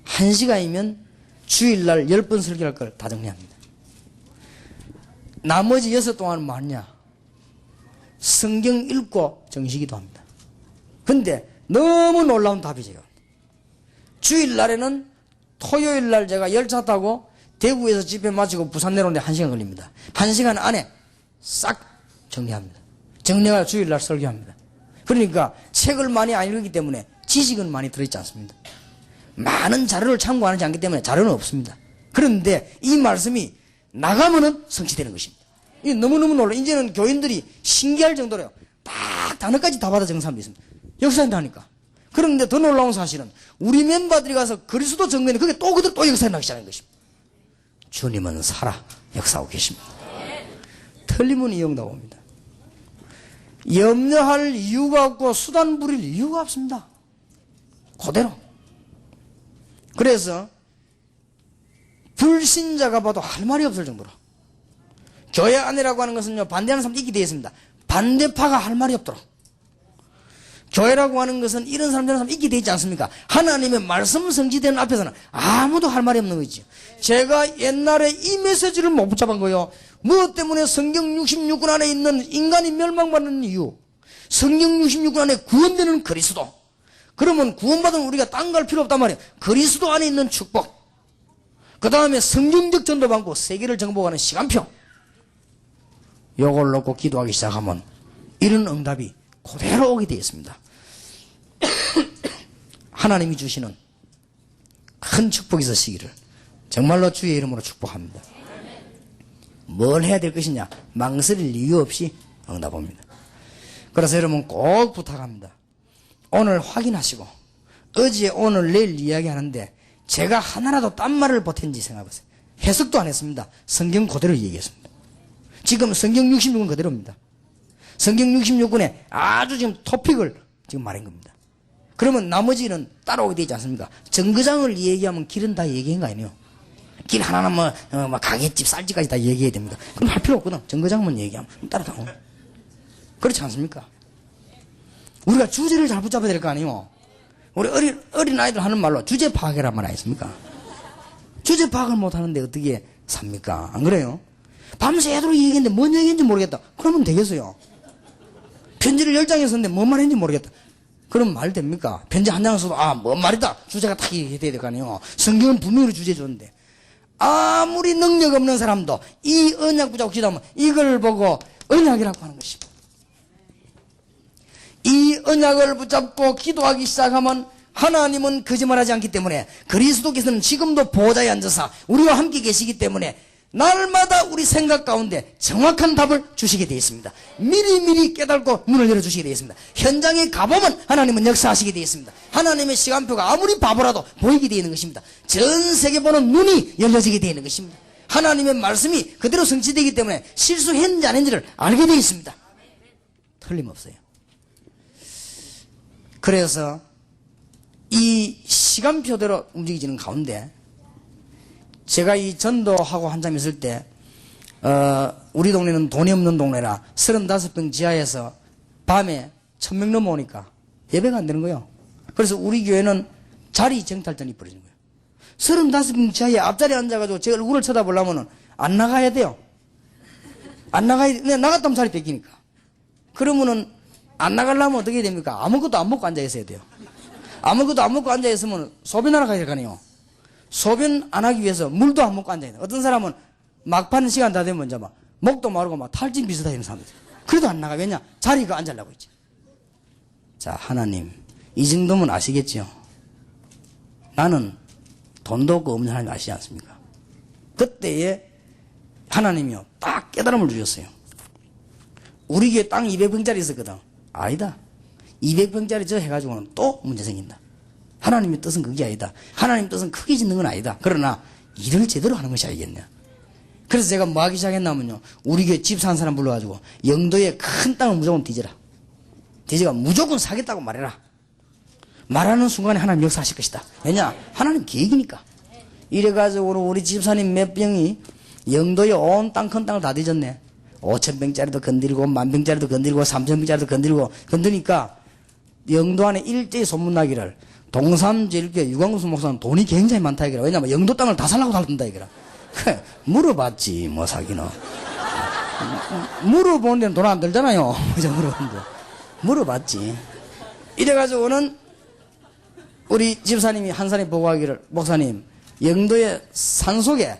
1시간이면 주일날 10번 설교할 걸 다 정리합니다. 나머지 6 동안은 뭐 하냐? 성경 읽고 정시기도 합니다. 근데 너무 놀라운 답이죠. 주일날에는 토요일날 제가 열차 타고 대구에서 집회 마치고 부산 내려오는데 1시간 걸립니다. 1시간 안에 싹 정리합니다. 정리가 주일날 설교합니다. 그러니까 책을 많이 안 읽기 때문에 지식은 많이 들어있지 않습니다. 많은 자료를 참고하지 않기 때문에 자료는 없습니다. 그런데 이 말씀이 나가면은 성취되는 것입니다. 이게 너무너무 놀라. 이제는 교인들이 신기할 정도로요. 딱 단어까지 다 받아 적은 사람도 있습니다. 역사한다니까. 그런데 더 놀라운 사실은 우리 멤버들이 가서 그리스도 정면에 그게 또 그대로 또 역사에 나기 시작하는 것입니다. 주님은 살아 역사하고 계십니다. 틀림은 이용다 봅니다. 염려할 이유가 없고 수단 부릴 이유가 없습니다. 그대로. 그래서 불신자가 봐도 할 말이 없을 정도로 교회 안이라고 하는 것은요 반대하는 사람도 있게 되어 있습니다. 반대파가 할 말이 없도록 교회라고 하는 것은 이런 사람 저런 사람 있게 되어 있지 않습니까? 하나님의 말씀 성취되는 앞에서는 아무도 할 말이 없는 거죠. 제가 옛날에 이 메시지를 못 붙잡은 거예요. 무엇 때문에 성경 66권 안에 있는 인간이 멸망받는 이유, 성경 66권 안에 구원되는 그리스도. 그러면 구원받은 우리가 딴 갈 필요 없단 말이에요. 그리스도 안에 있는 축복, 그 다음에 성경적 전도 받고 세계를 정복하는 시간표, 요걸 놓고 기도하기 시작하면 이런 응답이 그대로 오게 되어 있습니다. 하나님이 주시는 큰 축복이 있으시기를 정말로 주의 이름으로 축복합니다. 뭘 해야 될 것이냐 망설일 이유 없이 응답합니다. 그래서 여러분 꼭 부탁합니다. 오늘 확인하시고 어제 오늘 내일 이야기하는데 제가 하나라도 딴 말을 보탠지 생각해보세요. 해석도 안 했습니다. 성경 그대로 얘기했습니다. 지금 성경 66권 그대로입니다. 성경 66권에 아주 지금 토픽을 지금 말한 겁니다. 그러면 나머지는 따라오게 되지 않습니까? 정거장을 얘기하면 길은 다 얘기한 거 아니에요? 길 하나는 가게집, 쌀집까지 다 얘기해야 됩니다. 그럼 할 필요 없거든. 정거장만 얘기하면 따라다오. 그렇지 않습니까? 우리가 주제를 잘 붙잡아야 될 거 아니에요? 우리 어린 아이들 하는 말로 주제 파악이란 말 아니십니까? 주제 파악을 못 하는데 어떻게 삽니까? 안 그래요? 밤새도록 얘기했는데 뭔 얘기인지 모르겠다. 그러면 되겠어요. 편지를 10장에 썼는데 뭔 말인지 모르겠다. 그럼 말 됩니까? 편지 한 장을 써도 뭔 말이다. 주제가 딱 얘기해야 될 거 아니에요. 성경은 분명히 주제 줬는데 아무리 능력 없는 사람도 이 언약 붙잡고 기도하면 이걸 보고 언약이라고 하는 것입니다. 이 언약을 붙잡고 기도하기 시작하면 하나님은 거짓말하지 않기 때문에 그리스도께서는 지금도 보좌에 앉아서 우리와 함께 계시기 때문에 날마다 우리 생각 가운데 정확한 답을 주시게 되어 있습니다. 미리미리 깨닫고 문을 열어주시게 되어 있습니다. 현장에 가보면 하나님은 역사하시게 되어 있습니다. 하나님의 시간표가 아무리 바보라도 보이게 되어 있는 것입니다. 전 세계 보는 눈이 열려지게 되어 있는 것입니다. 하나님의 말씀이 그대로 성취되기 때문에 실수했는지 안 했는지를 알게 되어 있습니다. 틀림없어요. 그래서 이 시간표대로 움직이지는 가운데 제가 이 전도하고 한참 있을 때 우리 동네는 돈이 없는 동네라 35평 지하에서 밤에 1000명 넘어오니까 예배가 안 되는 거예요. 그래서 우리 교회는 자리 정탈전이 벌어지는 거예요. 35평 지하에 앞자리에 앉아가지고 제 얼굴을 쳐다보려면 안 나가야 돼요. 안 나가야 돼. 그냥 나갔다면 자리 뺏기니까. 그러면은 안 나가려면 어떻게 됩니까? 아무것도 안 먹고 앉아 있어야 돼요. 아무것도 안 먹고 앉아 있으면 소변하러 가야 될 거 아니에요. 소변 안 하기 위해서 물도 안 먹고 앉아야 돼. 어떤 사람은 막판 시간 다 되면 먼저 막 목도 마르고 막 탈진 비슷하게 되는 사람들. 그래도 안 나가. 왜냐? 자리가 앉으려고 있지. 자, 하나님, 이 정도면 아시겠죠? 나는 돈도 없고 없는 하나님 아시지 않습니까? 그때에 하나님이요, 딱 깨달음을 주셨어요. 우리 교회 땅 200평짜리 있었거든. 아니다. 200평짜리 저 해가지고는 또 문제 생긴다. 하나님의 뜻은 그게 아니다. 하나님의 뜻은 크게 짓는 건 아니다. 그러나 일을 제대로 하는 것이 아니겠냐. 그래서 제가 뭐 하기 시작했냐면요. 우리 교회 집 사는 사람 불러가지고 영도에 큰 땅을 무조건 뒤져라. 뒤져가 무조건 사겠다고 말해라. 말하는 순간에 하나님 역사하실 것이다. 왜냐? 하나님 계획이니까. 이래가지고 우리 집사님 몇 병이 영도에 온 땅 큰 땅을 다 뒤졌네. 5000평짜리도 건드리고 10,000평짜리도 건드리고 3000평짜리도 건드리고 건드니까 영도 안에 일제히 소문나기를 동삼제일교회 유광수 목사는 돈이 굉장히 많다 이거라. 왜냐면 영도 땅을 다 살라고 달든다 이거라. 물어봤지 뭐 사기는. 물어보는 데는 돈 안 들잖아요. 그죠? 물어봤지. 이래가지고는 우리 집사님이 한 사람이 보고하기를 목사님 영도의 산속에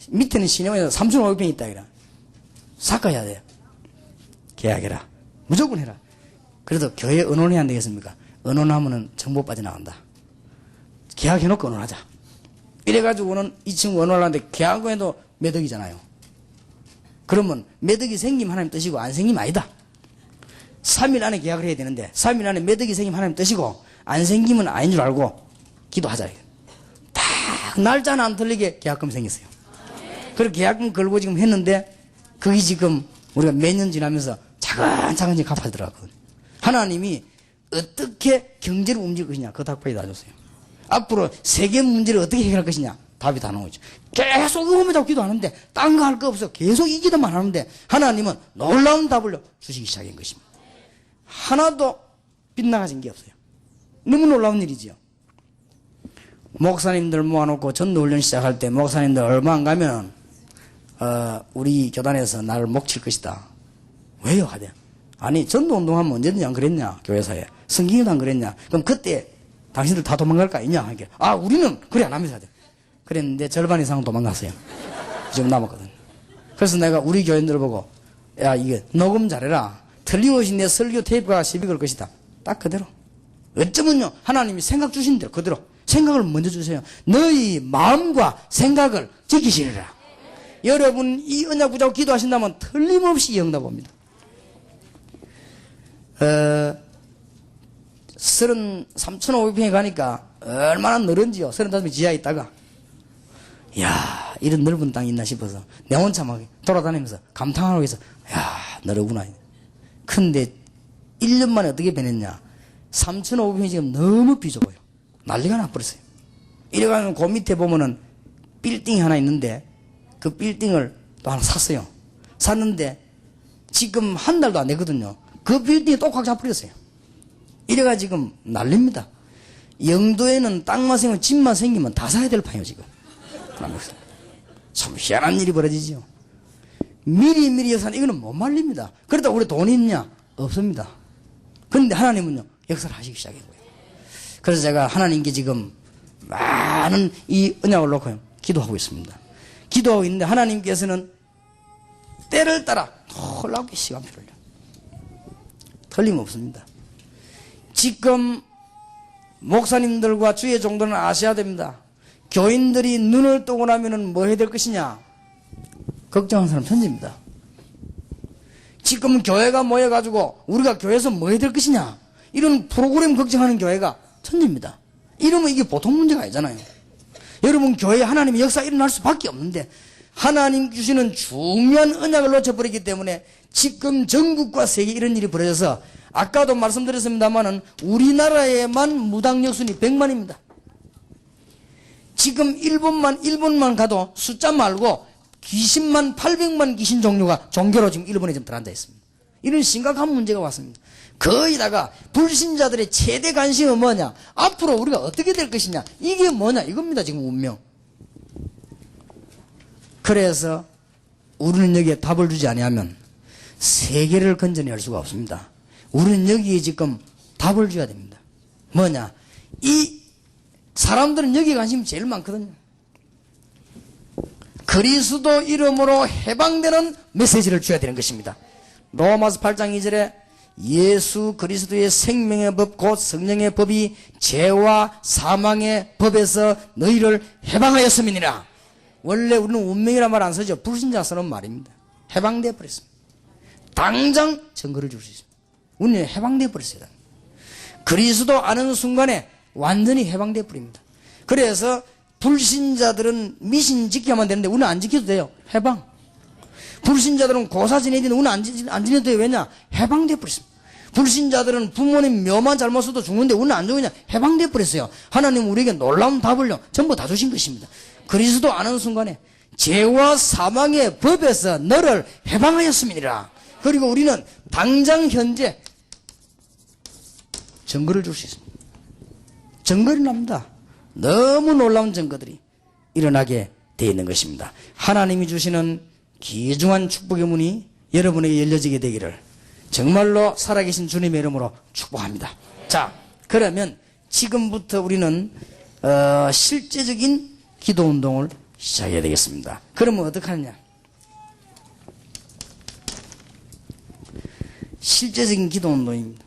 밑에는 시내원에서 3,500평 있다 이거라. 삭가해야 돼요. 계약해라. 무조건 해라. 그래도 교회 언론해야 안 되겠습니까? 언론하면은 정보 빠져나간다. 계약해놓고 언론하자. 이래가지고는 이 친구 언론을 하는데 계약을 해도 매덕이잖아요. 그러면 매덕이 생기면 하나님 뜻이고 안 생기면 아니다. 3일 안에 계약을 해야 되는데 3일 안에 매덕이 생기면 하나님 뜻이고 안 생기면 아닌 줄 알고 기도하자. 딱 날짜는 안 틀리게 계약금 생겼어요. 그리고 계약금 걸고 지금 했는데 그게 지금 우리가 몇 년 지나면서 차근차근 갚아지더라고요. 하나님이 어떻게 경제를 움직일 것이냐 그 답까지 다 줬어요. 앞으로 세계 문제를 어떻게 해결할 것이냐 답이 다 나오죠. 계속 의문을 잡고 기도하는데 딴 거 할 거 없어. 계속 이 기도만 하는데 하나님은 놀라운 답을 주시기 시작한 것입니다. 하나도 빗나가진 게 없어요. 너무 놀라운 일이지요. 목사님들 모아놓고 전도훈련 시작할 때 목사님들 얼마 안 가면 우리 교단에서 나를 목칠 것이다. 왜요? 하대. 아니 전도운동하면 언제든지 안 그랬냐 교회사에. 성경에도 안 그랬냐. 그럼 그때 당신들 다 도망갈 거 아니냐. 하게. 우리는 그래 안 하면서 하대. 그랬는데 절반 이상은 도망갔어요. 지금 남았거든. 그래서 내가 우리 교인들을 보고 야 이게 녹음 잘해라. 틀림없이 내 설교 테이프가 시비 걸 것이다. 딱 그대로. 어쩌면요 하나님이 생각 주신 대로 그대로 생각을 먼저 주세요. 너희 마음과 생각을 지키시리라. 여러분 이 언약 붙잡고 기도하신다면 틀림없이 응답 옵니다. 3,500평에 가니까 얼마나 넓은지요. 35평 지하에 있다가 야 이런 넓은 땅이 있나 싶어서 내 혼자 막 돌아다니면서 감탄하고 있어. 야 넓구나. 근데 1년 만에 어떻게 변했냐. 3,500평이 지금 너무 비좁아요. 난리가 나버렸어요. 이래가지고 그 밑에 보면은 빌딩이 하나 있는데 그 빌딩을 또 하나 샀어요. 샀는데 지금 한 달도 안 되거든요. 그 빌딩이 또 꽉 잡혀버렸어요. 이래가 지금 난립니다. 영도에는 땅만 생기면 집만 생기면 다 사야 될 판이에요 지금. 참 희한한 일이 벌어지죠. 미리미리 역사는 이거는 못 말립니다. 그러다 우리 돈이 있냐? 없습니다. 그런데 하나님은요, 역사를 하시기 시작한 거예요. 그래서 제가 하나님께 지금 많은 이 언약을 놓고 기도하고 있습니다. 기도하고 있는데 하나님께서는 때를 따라 놀랍게 시간표를 틀림없습니다. 지금 목사님들과 주의 종들은 아셔야 됩니다. 교인들이 눈을 뜨고 나면은 뭐 해야 될 것이냐? 걱정하는 사람 천지입니다. 지금 교회가 모여가지고 우리가 교회에서 뭐 해야 될 것이냐? 이런 프로그램 걱정하는 교회가 천지입니다. 이러면 이게 보통 문제가 아니잖아요. 여러분, 교회에 하나님의 역사가 일어날 수밖에 없는데 하나님 주시는 중요한 언약을 놓쳐버리기 때문에 지금 전국과 세계 이런 일이 벌어져서 아까도 말씀드렸습니다마는 우리나라에만 무당 역순이 100만입니다. 지금 일본만 가도 숫자 말고 귀신만 800만 귀신 종류가 종교로 지금 일본에 좀 들어앉아 있습니다. 이런 심각한 문제가 왔습니다. 거기다가 불신자들의 최대 관심은 뭐냐? 앞으로 우리가 어떻게 될 것이냐? 이게 뭐냐? 이겁니다. 지금 운명. 그래서 우리는 여기에 답을 주지 아니하면 세계를 건져낼 수가 없습니다. 우리는 여기에 지금 답을 줘야 됩니다. 뭐냐? 이 사람들은 여기에 관심이 제일 많거든요. 그리스도 이름으로 해방되는 메시지를 줘야 되는 것입니다. 로마서 8장 2절에 예수 그리스도의 생명의 법 곧 성령의 법이 죄와 사망의 법에서 너희를 해방하였음이니라. 원래 우리는 운명이란 말 안 쓰죠. 불신자 쓰는 말입니다. 해방되어 버렸습니다. 당장 증거를 줄 수 있습니다. 우리는 해방되어 버렸어요. 그리스도 아는 순간에 완전히 해방되어 버립니다. 그래서 불신자들은 미신 지켜야만 되는데 우리는 안 지켜도 돼요. 해방. 불신자들은 고사 지내야 되는데 우리는 안 지내도 돼요. 왜냐? 해방되어 버렸습니다. 불신자들은 부모님 묘만 잘못 써도 죽는데 우리는 안 죽느냐? 해방되어 버렸어요. 하나님 우리에게 놀라운 답을요 전부 다 주신 것입니다. 그리스도 아는 순간에 죄와 사망의 법에서 너를 해방하였음이니라. 그리고 우리는 당장 현재 증거를 줄 수 있습니다. 증거를 납니다. 너무 놀라운 증거들이 일어나게 되어 있는 것입니다. 하나님이 주시는 귀중한 축복의 문이 여러분에게 열려지게 되기를 정말로 살아계신 주님의 이름으로 축복합니다. 자, 그러면 지금부터 우리는 실제적인 기도운동을 시작해야 되겠습니다. 그러면 어떻게 하느냐? 실제적인 기도운동입니다.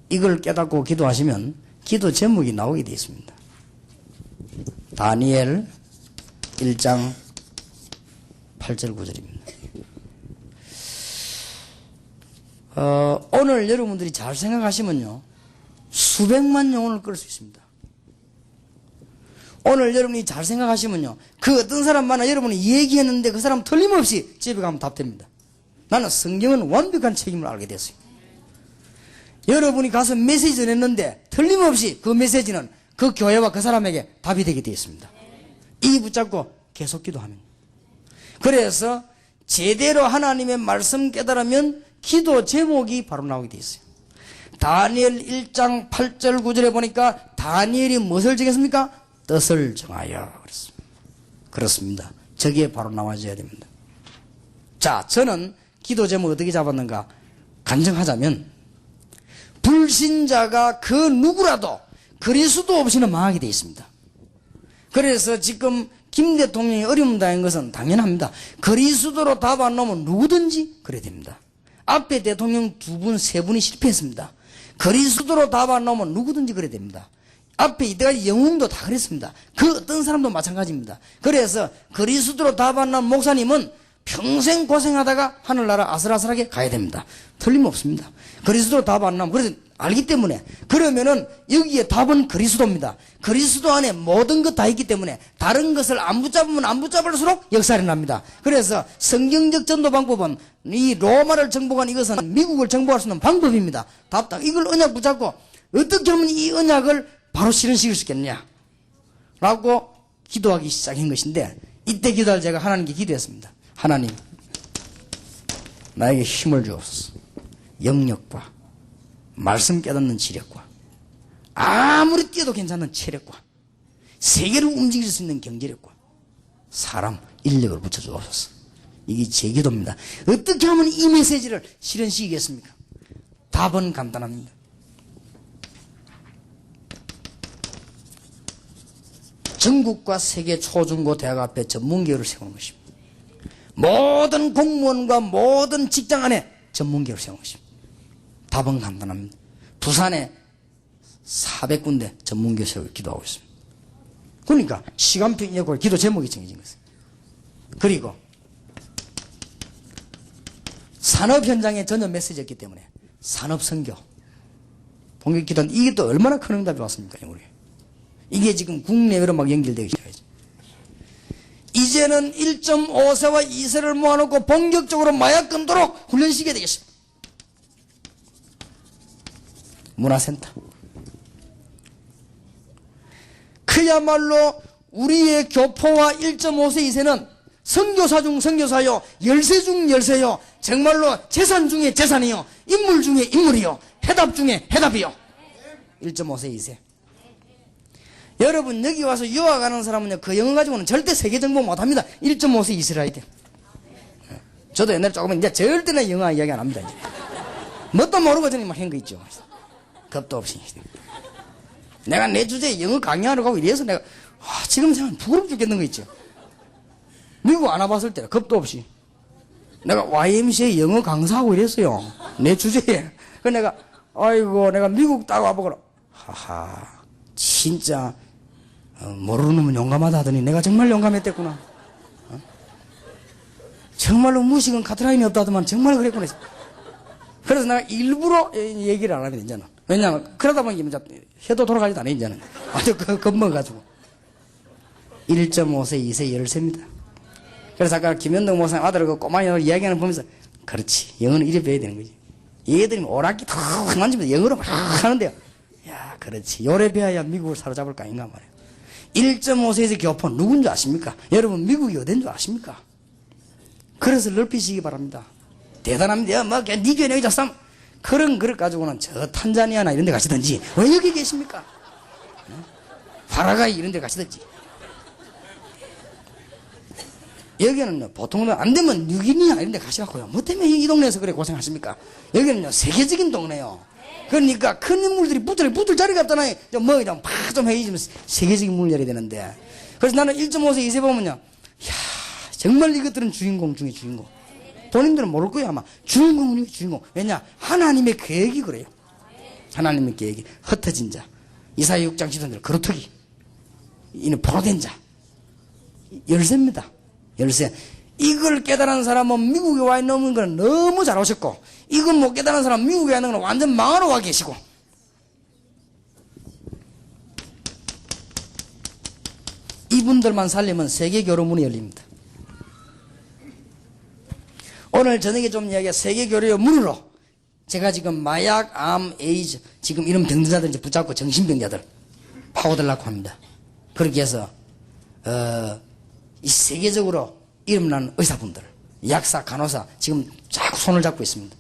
이걸 깨닫고 기도하시면 기도 제목이 나오게 되어 있습니다. 다니엘 1장 8절 9절입니다. 오늘 여러분들이 잘 생각하시면요 수백만 영혼을 끌 수 있습니다. 오늘 여러분이 잘 생각하시면요 그 어떤 사람만나 여러분이 얘기했는데 그 사람 틀림없이 집에 가면 답됩니다. 나는 성경은 완벽한 책임을 알게 됐어요. 여러분이 가서 메시지 전했는데 틀림없이 그 메시지는 그 교회와 그 사람에게 답이 되게 되어 있습니다. 이 붙잡고 계속 기도하면. 그래서 제대로 하나님의 말씀 깨달으면 기도 제목이 바로 나오게 되어 있어요. 다니엘 1장 8절 9절에 보니까 다니엘이 무엇을 정했습니까? 뜻을 정하여 그랬습니다. 그렇습니다. 저기에 바로 나와줘야 됩니다. 자, 저는 기도 제목 어떻게 잡았는가 간증하자면 불신자가 그 누구라도 그리스도 없이는 망하게 되어 있습니다. 그래서 지금 김 대통령이 어려움 당한 것은 당연합니다. 그리스도로 답 안 나오면 누구든지 그래야 됩니다. 앞에 대통령 2분, 3분이 실패했습니다. 그리스도로 답 안 나오면 누구든지 그래야 됩니다. 앞에 이때까지 영웅도 다 그랬습니다. 그 어떤 사람도 마찬가지입니다. 그래서 그리스도로 답 안 나온 목사님은 평생 고생하다가 하늘나라 아슬아슬하게 가야 됩니다. 틀림없습니다. 그리스도로 답 안 나오면 그래서 알기 때문에 그러면은 여기에 답은 그리스도입니다. 그리스도 안에 모든 것 다 있기 때문에 다른 것을 안 붙잡으면 안 붙잡을수록 역사가 일어납니다. 그래서 성경적 전도 방법은 이 로마를 정복한 이것은 미국을 정복할 수 있는 방법입니다. 답답 이걸 언약 붙잡고 어떻게 하면 이 언약을 바로 실현시킬 수 있겠느냐 라고 기도하기 시작한 것인데 이때 기도할 제가 하나님께 기도했습니다. 하나님 나에게 힘을 주옵소서. 영역과 말씀 깨닫는 지력과 아무리 뛰어도 괜찮은 체력과 세계를 움직일 수 있는 경제력과 사람, 인력을 붙여주옵소서. 이게 제 기도입니다. 어떻게 하면 이 메시지를 실현시키겠습니까? 답은 간단합니다. 전국과 세계 초중고 대학 앞에 전문기업을 세우는 것입니다. 모든 공무원과 모든 직장 안에 전문기업을 세우는 것입니다. 답은 간단합니다. 부산에 400군데 전문기업 세우기를 기도하고 있습니다. 그러니까 시간표 예고 기도 제목이 정해진 것입니다. 그리고 산업 현장에 전혀 메시지였기 때문에 산업 선교 봉격 기도는 이게 또 얼마나 큰 응답이 왔습니까? 우리 이게 지금 국내외로 막 연결되기 시작하죠. 이제는 1.5세와 2세를 모아놓고 본격적으로 마약 끊도록 훈련시켜야 되겠습니다. 문화센터. 그야말로 우리의 교포와 1.5세 2세는 선교사 중 선교사요, 열세 중 열세요, 정말로 재산 중에 재산이요, 인물 중에 인물이요, 해답 중에 해답이요. 1.5세 2세. 여러분 여기 와서 유학 가는 사람은요 그 영어 가지고는 절대 세계 정보 못합니다. 1.5세 2세라 이때. 저도 옛날에 조금은 이제 절대는 영어 이야기 안 합니다. 이제. 뭣도 모르고 저는 막 한 거 있죠. 겁도 없이. 내가 내 주제에 영어 강의하러 가고 이래서 내가 지금 생각하면 부끄럽 죽겠는 거 있죠. 미국 안 와봤을 때 겁도 없이 내가 YMCA 영어 강사하고 이랬어요. 내 주제에. 그 내가 아이고 내가 미국 딱 와보거라. 하하 진짜 모르는 놈은 용감하다 하더니 내가 정말 용감했댔구나. 정말로 무식은 카트라인이 없다더만 정말 그랬구나. 그래서 내가 일부러 얘기를 안 하면 이제는. 왜냐하면 그러다 보니 이제 해도 돌아가지도 않아 이제는. 아주 겁먹어가지고. 1.5세 2세 열세입니다. 그래서 아까 김현동 목사님 아들 그 꼬마녀를 이야기하는 거 보면서 그렇지 영어는 이래 배워야 되는 거지. 얘들이 오락기 탁 만지면서 영어로 막 하는데요. 야 그렇지 요래 배워야 미국을 사로잡을 거 아닌가 말이에요. 1.5세에서 교포 누군지 아십니까? 여러분 미국이 어딘 줄 아십니까? 그래서 넓히시기 바랍니다. 대단합니다. 뭐 니 교회 내기 잡삼 그런 그릇 가지고는 저 탄자니아나 이런 데 가시든지 왜 여기 계십니까? 파라과이 이런 데 가시든지. 여기는 보통은 안 되면 뉴기니아 이런 데 가시라고요. 뭐 때문에 이 동네에서 그래 고생하십니까? 여기는요 세계적인 동네요. 그러니까 큰 인물들이 붙을 자리가 없잖아요. 뭐 이런 팍좀 해주면 세계적인 문을 열어야 되는데. 그래서 나는 1.5세 2세 보면요, 야 정말 이것들은 주인공 중에 주인공. 본인들은 모를 거예요 아마. 주인공 중에 주인공. 왜냐 하나님의 계획이 그래요. 하나님의 계획이 흩어진 자, 이사야 6장 13절 그렇더기 이는 포로된 자 열세입니다. 열세. 이걸 깨달은 사람은 미국에 와 있는 건 너무 잘 오셨고, 이걸 못 깨달은 사람은 미국에 와 있는 건 완전 망하러 와 계시고. 이분들만 살리면 세계 교류문이 열립니다. 오늘 저녁에 좀 이야기해 세계 교류의 문으로 제가 지금 마약, 암, 에이즈 지금 이런 병자들 이제 붙잡고 정신병자들 파고들라고 합니다. 그렇게 해서 이 세계적으로 이름난 의사분들, 약사, 간호사 지금 자꾸 손을 잡고 있습니다.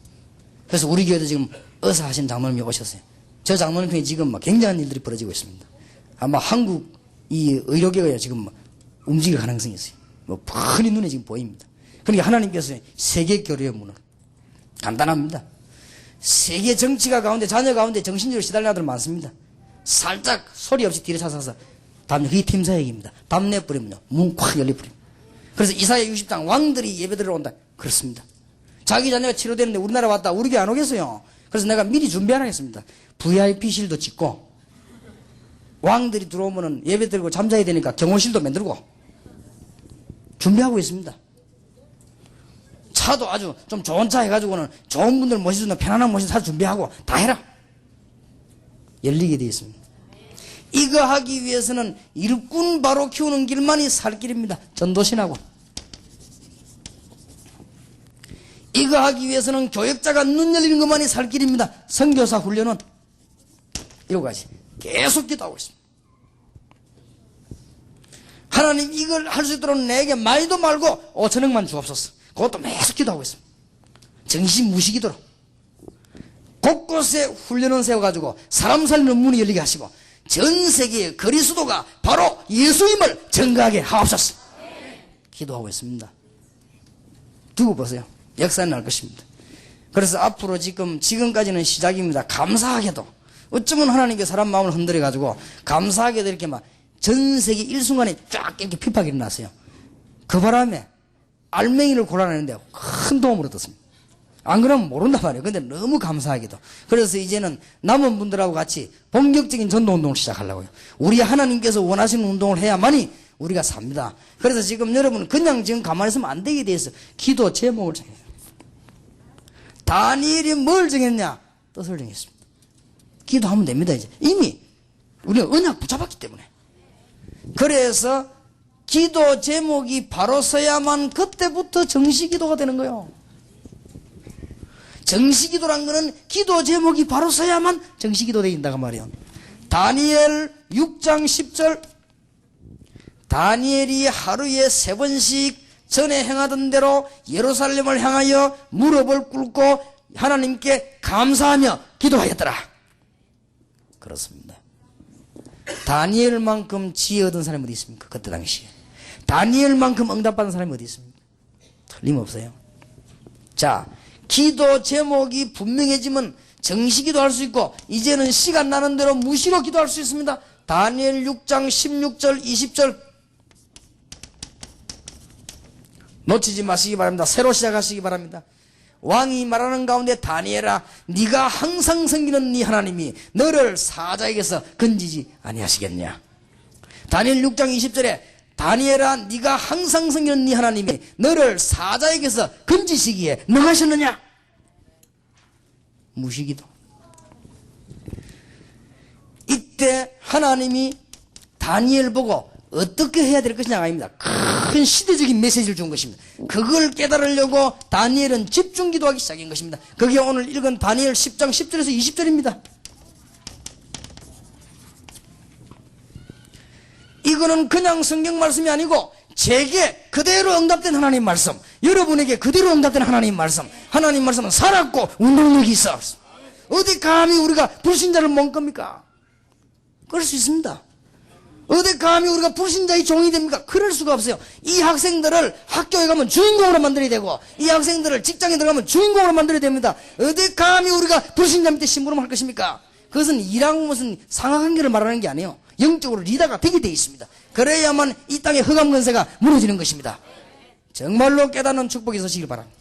그래서 우리 교회도 지금 의사 하신 장로님이 오셨어요. 저 장로님 중에 지금 막 굉장한 일들이 벌어지고 있습니다. 아마 한국 이 의료계가 지금 움직일 가능성이 있어요. 뭐 뻔히 눈에 지금 보입니다. 그러니까 하나님께서 세계 교류의 문을 간단합니다. 세계 정치가 가운데 자녀 가운데 정신적으로 시달리는 아들 많습니다. 살짝 소리 없이 뒤로 차서서 담요 그게 팀 사역입니다. 담내 뿌리면요 문 콱 열려버립니다. 그래서 이사야 60장 왕들이 예배드리러 온다. 그렇습니다. 자기 자녀가 치료되는데 우리나라 왔다 우리 교회 안 오겠어요. 그래서 내가 미리 준비하라 했습니다. VIP실도 짓고 왕들이 들어오면 예배드리고 잠자야 되니까 경호실도 만들고 준비하고 있습니다. 차도 아주 좀 좋은 차 해가지고는 좋은 분들 모시는 편안한 모시는 차 준비하고 다 해라. 열리게 되어 있습니다. 이거 하기 위해서는 일꾼 바로 키우는 길만이 살 길입니다. 전도신하고. 이거 하기 위해서는 교역자가 눈 열리는 것만이 살 길입니다. 선교사 훈련은 이거 가지 계속 기도하고 있습니다. 하나님 이걸 할 수 있도록 내게 말도 말고 5천억만 주옵소서. 그것도 계속 기도하고 있습니다. 정신 무시기도록 곳곳에 훈련을 세워가지고 사람 살리는 문이 열리게 하시고 전 세계의 그리스도가 바로 예수님을 증거하게 하옵소서. 기도하고 있습니다. 두고 보세요. 역사는 날 것입니다. 그래서 앞으로 지금까지는 시작입니다. 감사하게도 어쩌면 하나님께 사람 마음을 흔들어가지고 감사하게도 이렇게 막 전 세계 일순간에 쫙 이렇게 핍박이 일어났어요. 그 바람에 알맹이를 골라내는데 큰 도움을 얻었습니다. 안 그러면 모른단 말이에요. 근데 너무 감사하게도. 그래서 이제는 남은 분들하고 같이 본격적인 전도 운동을 시작하려고요. 우리 하나님께서 원하시는 운동을 해야만이 우리가 삽니다. 그래서 지금 여러분 그냥 지금 가만히 있으면 안 되게 돼 있어. 기도 제목을 정해요. 다니엘이 뭘 정했냐? 뜻을 정했습니다. 기도하면 됩니다. 이제 이미 우리가 언약 붙잡았기 때문에. 그래서 기도 제목이 바로 서야만 그때부터 정식기도가 되는 거예요. 정식기도란 거는 기도 제목이 바로 서야만 정식기도 되어진다고 말이에요. 다니엘 6장 10절 다니엘이 하루에 3번씩 전에 행하던 대로 예루살렘을 향하여 무릎을 꿇고 하나님께 감사하며 기도하였더라. 그렇습니다. 다니엘만큼 지혜 얻은 사람이 어디 있습니까? 그때 당시에. 다니엘만큼 응답받은 사람이 어디 있습니까? 틀림없어요. 자, 기도 제목이 분명해지면 정식기도 할 수 있고 이제는 시간 나는 대로 무시로 기도할 수 있습니다. 다니엘 6장 16절 20절 놓치지 마시기 바랍니다. 새로 시작하시기 바랍니다. 왕이 말하는 가운데 다니엘아 네가 항상 섬기는 네 하나님이 너를 사자에게서 건지지 아니하시겠냐. 다니엘 6장 20절에 다니엘아 네가 항상 섬기는 네 하나님이 너를 사자에게서 건지시기에 능하셨느냐. 무시기도. 이때 하나님이 다니엘 보고 어떻게 해야 될 것이냐가 아닙니다. 큰 시대적인 메시지를 준 것입니다. 그걸 깨달으려고 다니엘은 집중기도하기 시작한 것입니다. 그게 오늘 읽은 다니엘 10장 10절에서 20절입니다. 이거는 그냥 성경 말씀이 아니고 제게 그대로 응답된 하나님 말씀, 여러분에게 그대로 응답된 하나님 말씀. 하나님 말씀은 살았고 운동력이 있어. 어디 감히 우리가 불신자를 못 겁니까? 그럴 수 있습니다. 어디 감히 우리가 불신자의 종이 됩니까? 그럴 수가 없어요. 이 학생들을 학교에 가면 주인공으로 만들어야 되고 이 학생들을 직장에 들어가면 주인공으로 만들어야 됩니다. 어디 감히 우리가 불신자 밑에 심부름할 것입니까? 그것은 일하고 무슨 상하관계를 말하는 게 아니에요. 영적으로 리더가 되게 되어 있습니다. 그래야만 이 땅의 흑암 권세가 무너지는 것입니다. 정말로 깨닫는 축복이 있으시길 바랍니다.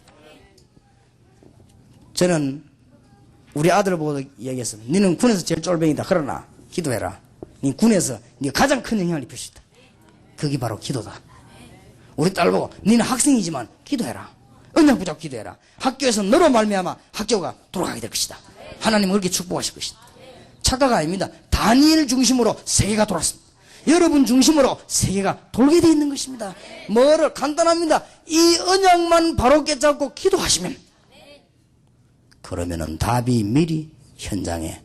저는 우리 아들을 보고 얘기했습니다. 너는 군에서 제일 쫄병이다. 그러나 기도해라. 네 군에서 네가 가장 큰 영향을 입힐 수 있다. 그게 바로 기도다. 우리 딸 보고 너는 학생이지만 기도해라. 언약 붙잡고 기도해라. 학교에서 너로 말미암아 학교가 돌아가게 될 것이다. 하나님은 그렇게 축복하실 것이다. 착각 아닙니다. 다니엘 중심으로 세계가 돌았습니다. 여러분 중심으로 세계가 돌게 되어 있는 것입니다. 뭐를 간단합니다. 이 언약만 바로 깨닫고 기도하시면 그러면은 답이 미리 현장에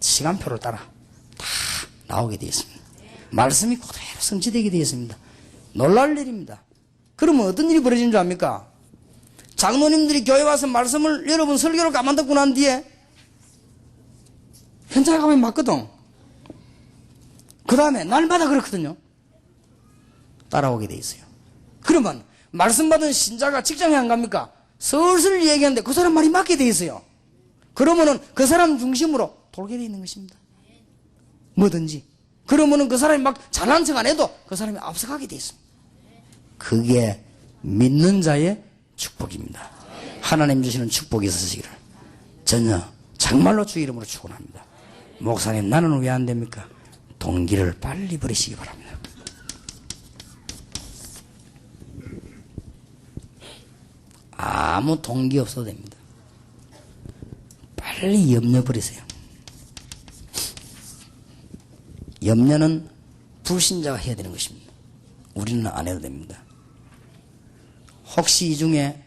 시간표를 따라 다 나오게 되어 있습니다. 말씀이 그대로 성취되게 되어 있습니다. 놀랄 일입니다. 그러면 어떤 일이 벌어지는 줄 압니까? 장로님들이 교회 와서 말씀을 여러분 설교를 가만 듣고 난 뒤에 현장에 가면 맞거든. 그 다음에 날마다 그렇거든요. 따라오게 돼 있어요. 그러면 말씀 받은 신자가 직장에 안 갑니까? 슬슬 얘기하는데 그 사람 말이 맞게 돼 있어요. 그러면은 그 사람 중심으로 돌게 돼 있는 것입니다. 뭐든지. 그러면은 그 사람이 막 잘난 척 안 해도 그 사람이 앞서가게 돼 있습니다. 그게 믿는 자의 축복입니다. 하나님 주시는 축복이 있으시기를 전혀 정말로 주 이름으로 축원합니다. 목사님 나는 왜 안 됩니까? 동기를 빨리 버리시기 바랍니다. 아무 동기 없어도 됩니다. 빨리 염려 버리세요. 염려는 불신자가 해야 되는 것입니다. 우리는 안 해도 됩니다. 혹시 이 중에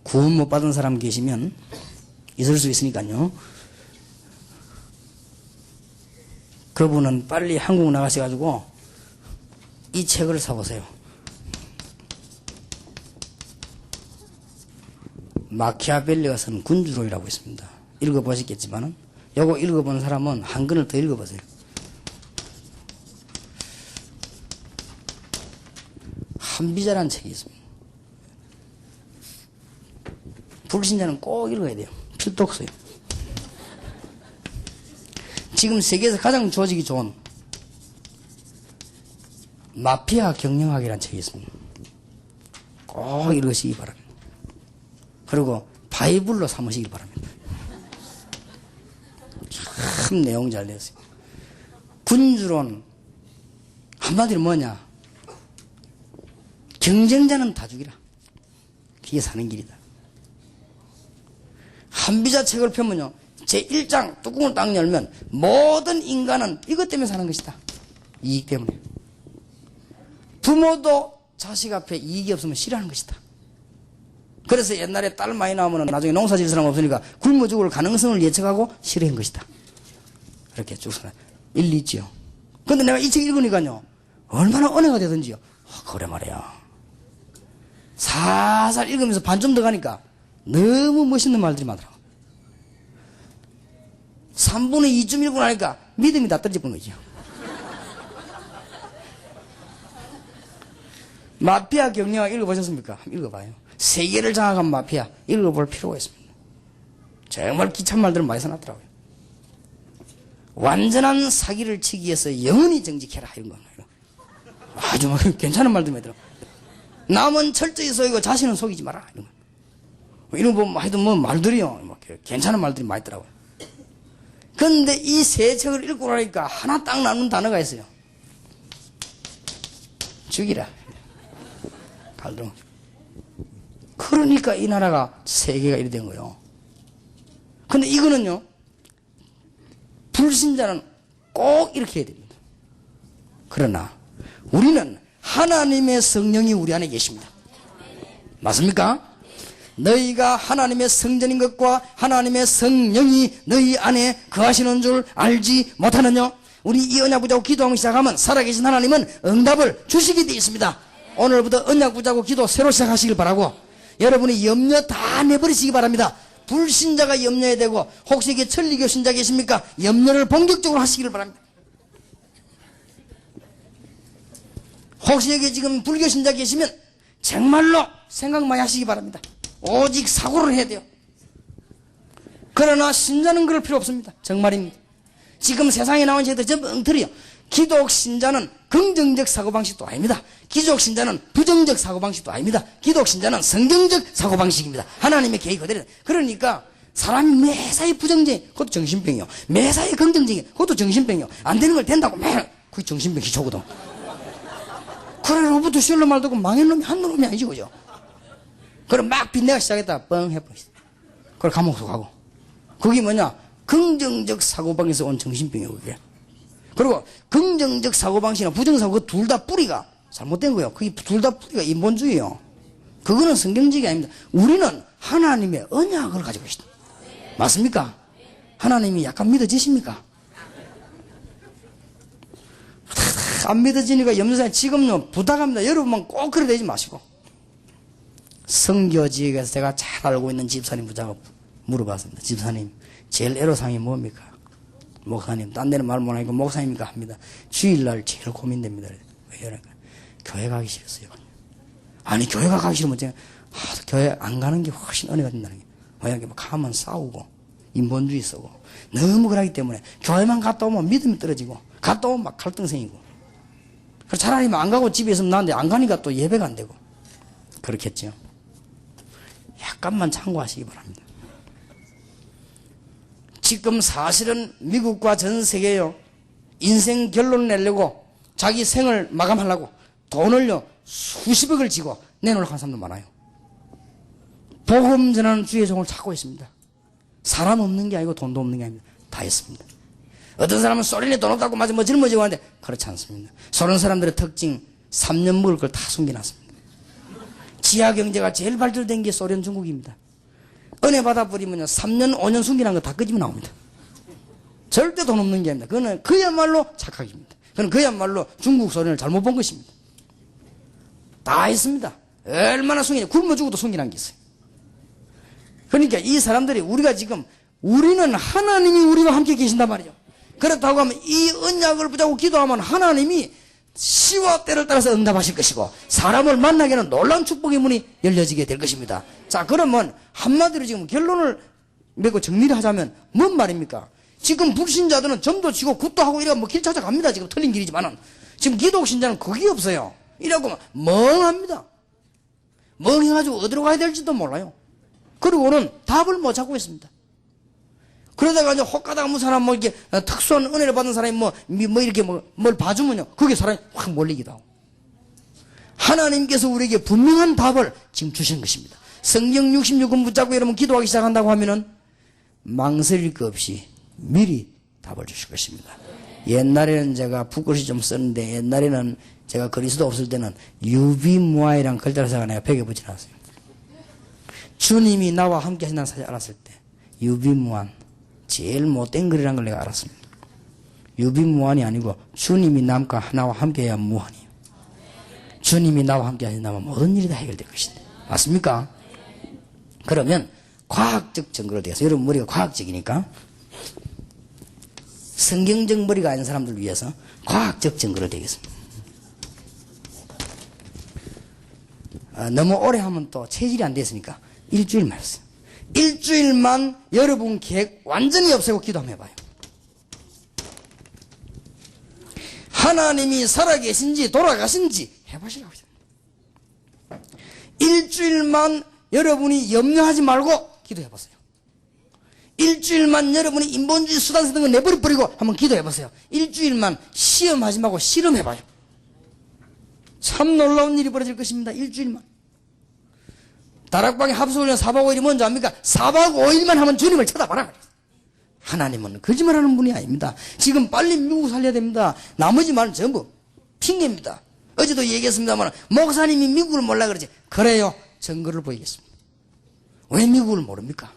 구원 못 받은 사람 계시면 있을 수 있으니까요. 그분은 빨리 한국 나가셔가지고 이 책을 사보세요. 마키아벨리가 쓴 군주론이라고 있습니다. 읽어보셨겠지만은 요거 읽어본 사람은 한 권을 더 읽어보세요. 한비자라는 책이 있습니다. 불신자는 꼭 읽어야 돼요. 필독서요. 지금 세계에서 가장 조직이 좋은 마피아 경영학이라는 책이 있습니다. 꼭 읽으시기 바랍니다. 그리고 바이블로 삼으시기 바랍니다. 참 내용 잘 되었어요. 군주론 한마디로 뭐냐? 경쟁자는 다 죽이라. 그게 사는 길이다. 한비자 책을 펴면요, 제1장 뚜껑을 딱 열면 모든 인간은 이것 때문에 사는 것이다. 이익 때문에. 부모도 자식 앞에 이익이 없으면 싫어하는 것이다. 그래서 옛날에 딸 많이 나오면 나중에 농사 지을 사람 없으니까 굶어 죽을 가능성을 예측하고 싫어한 것이다. 이렇게 쭉 살아요. 일리 있지요. 근데 내가 이 책 읽으니까요, 얼마나 은혜가 되든지요. 그래 말이야. 살살 읽으면서 반쯤 더 가니까 너무 멋있는 말들이 많더라고. 3분의 2쯤 읽고 나니까 믿음이 다 떨어져버린 거죠. 마피아 경영학 읽어보셨습니까? 한번 읽어봐요. 세계를 장악한 마피아 읽어볼 필요가 있습니다. 정말 기찬 말들은 많이 써놨더라고요. 완전한 사기를 치기 위해서 영원히 정직해라 이런 거예요. 아주 괜찮은 말들 많이 들어. 남은 철저히 속이고 자신은 속이지 마라 이런 거. 이런 거 하여튼 뭐 말들이요, 괜찮은 말들이 많이 있더라고요. 그런데 이 세 책을 읽고 나니까 하나 딱 남는 단어가 있어요. 죽이라. 갈등. 그러니까 이 나라가 세계가 이래 된 거예요. 근데 이거는요, 불신자는 꼭 이렇게 해야 됩니다. 그러나 우리는 하나님의 성령이 우리 안에 계십니다. 맞습니까? 너희가 하나님의 성전인 것과 하나님의 성령이 너희 안에 거하시는 줄 알지 못하느냐? 우리 이 언약 붙잡고 기도하기 시작하면 살아계신 하나님은 응답을 주시게 되어 있습니다. 오늘부터 언약 붙잡고 기도 새로 시작하시길 바라고, 여러분이 염려 다 내버리시기 바랍니다. 불신자가 염려해야 되고, 혹시 이게 천리교 신자 계십니까? 염려를 본격적으로 하시기를 바랍니다. 혹시 여기 지금 불교 신자 계시면 정말로 생각 많이 하시기 바랍니다. 오직 사고를 해야 돼요. 그러나 신자는 그럴 필요 없습니다. 정말입니다. 지금 세상에 나온 책들 전부 엉터리요. 기독 신자는 긍정적 사고방식도 아닙니다. 기독 신자는 부정적 사고방식도 아닙니다. 기독 신자는 성경적 사고방식입니다. 하나님의 계획 그대로. 그러니까 사람이 매사에 부정적인, 그것도 정신병이요. 매사에 긍정적인, 그것도 정신병이요. 안 되는 걸 된다고 매일, 그게 정신병 기초거든. 그래, 로봇도 실로 말 듣고 망한 놈이 한 놈이 아니지, 그죠? 그럼 막 빚내가 시작했다가 뻥 해버렸어. 그걸 감옥으로 가고. 그게 뭐냐? 긍정적 사고방식에서 온 정신병이에요, 그게. 그리고 긍정적 사고방식이나 부정사고, 그 둘 다 뿌리가 잘못된 거예요. 그게 둘 다 뿌리가 인본주의예요. 그거는 성경적이 아닙니다. 우리는 하나님의 언약을 가지고 있다. 맞습니까? 하나님이 약간 믿어지십니까? 안 믿어지니까 염려사님 지금요 부탁합니다. 여러분만 꼭 그래 되지 마시고, 선교지역에서 제가 잘 알고 있는 집사님 부자가 물어봤습니다. 집사님, 제일 애로사항이 뭡니까? 목사님, 딴 데는 말 못하니까 목사님이니까 합니다. 주일날 제일 고민됩니다. 왜 그러니까 교회 가기 싫었어요. 아니, 교회가 가기 싫으면 제가 교회 안 가는 게 훨씬 은혜가 된다는 게. 왜냐하면 뭐 가면 싸우고 인본주의 쓰고 너무 그러기 때문에 교회만 갔다 오면 믿음이 떨어지고, 갔다 오면 막 갈등생이고, 차라리 안 가고 집에 있으면 나는데 안 가니까 또 예배가 안 되고 그렇겠죠. 약간만 참고하시기 바랍니다. 지금 사실은 미국과 전 세계요, 인생 결론 내려고 자기 생을 마감하려고 돈을요 수십억을 지고 내놓으려고 하는 사람도 많아요. 복음 전하는 주의 종을 찾고 있습니다. 사람 없는 게 아니고 돈도 없는 게 아닙니다. 다 있습니다. 어떤 사람은 소련에 돈 없다고 맞아 뭐 젊어지고 하는데 그렇지 않습니다. 소련 사람들의 특징, 3년 먹을 걸 다 숨겨놨습니다. 지하 경제가 제일 발달된 게 소련, 중국입니다. 은혜 받아버리면요 3년, 5년 숨기는 거 다 끄집어 나옵니다. 절대 돈 없는 게 아닙니다. 그거는 그야말로 착각입니다. 그건 그야말로 중국, 소련을 잘못 본 것입니다. 다 있습니다. 얼마나 숨기냐. 굶어 죽어도 숨기는 게 있어요. 그러니까 이 사람들이, 우리가 지금 우리는 하나님이 우리와 함께 계신단 말이죠. 그렇다고 하면 이 언약을 붙잡고 기도하면 하나님이 시와 때를 따라서 응답하실 것이고 사람을 만나게는 놀라운 축복의 문이 열려지게 될 것입니다. 자, 그러면 한마디로 지금 결론을 맺고 정리를 하자면 뭔 말입니까? 지금 불신자들은 점도 치고 굿도 하고 이러고 뭐 길 찾아갑니다. 지금 틀린 길이지만은 지금 기독 신자는 그게 없어요. 이라고 멍합니다. 멍해가지고 어디로 가야 될지도 몰라요. 그리고는 답을 못 찾고 있습니다. 그러다가 이제 혹가다가 뭐 사람 뭐 이렇게 특수한 은혜를 받은 사람이 뭐 이렇게 뭘 봐주면요. 그게 사람이 확 몰리기도 하고. 하나님께서 우리에게 분명한 답을 지금 주신 것입니다. 성경 66권 붙잡고 여러분 기도하기 시작한다고 하면은 망설일 것 없이 미리 답을 주실 것입니다. 옛날에는 제가 붓글씨 좀 썼는데 옛날에는 제가 그리스도 없을 때는 유비무아이란 글자를 써가 내가 벽에 붙여 놨어요. 주님이 나와 함께 하신다는 사실 알았을 때 유비무안 제일 못된 글이라는 걸 내가 알았습니다. 유비무안이 아니고 주님이 나와 함께 해야 무한이에요. 주님이 나와 함께 하신다면 모든 일이 다 해결될 것이다. 맞습니까? 그러면 과학적 증거로 되어서 여러분 머리가 과학적이니까 성경적 머리가 아닌 사람들 위해서 과학적 증거로 되겠습니다. 너무 오래 하면 또 체질이 안 됐으니까 일주일만 했어요. 일주일만 여러분 계획 완전히 없애고 기도 한번 해봐요. 하나님이 살아계신지 돌아가신지 해보시라고 했습니다. 일주일만 여러분이 염려하지 말고 기도해보세요. 일주일만 여러분이 인본주의 수단 쓰던 거 내버려버리고 한번 기도해보세요. 일주일만 시험하지 말고 실험해봐요. 참 놀라운 일이 벌어질 것입니다. 일주일만. 다락방에 합숙을 4박 5일이 뭔지 압니까? 4박 5일만 하면 주님을 쳐다봐라. 하나님은 거짓말하는 분이 아닙니다. 지금 빨리 미국 살려야 됩니다. 나머지 말은 전부 핑계입니다. 어제도 얘기했습니다만 목사님이 미국을 몰라 그러지. 그래요. 증거를 보이겠습니다. 왜 미국을 모릅니까?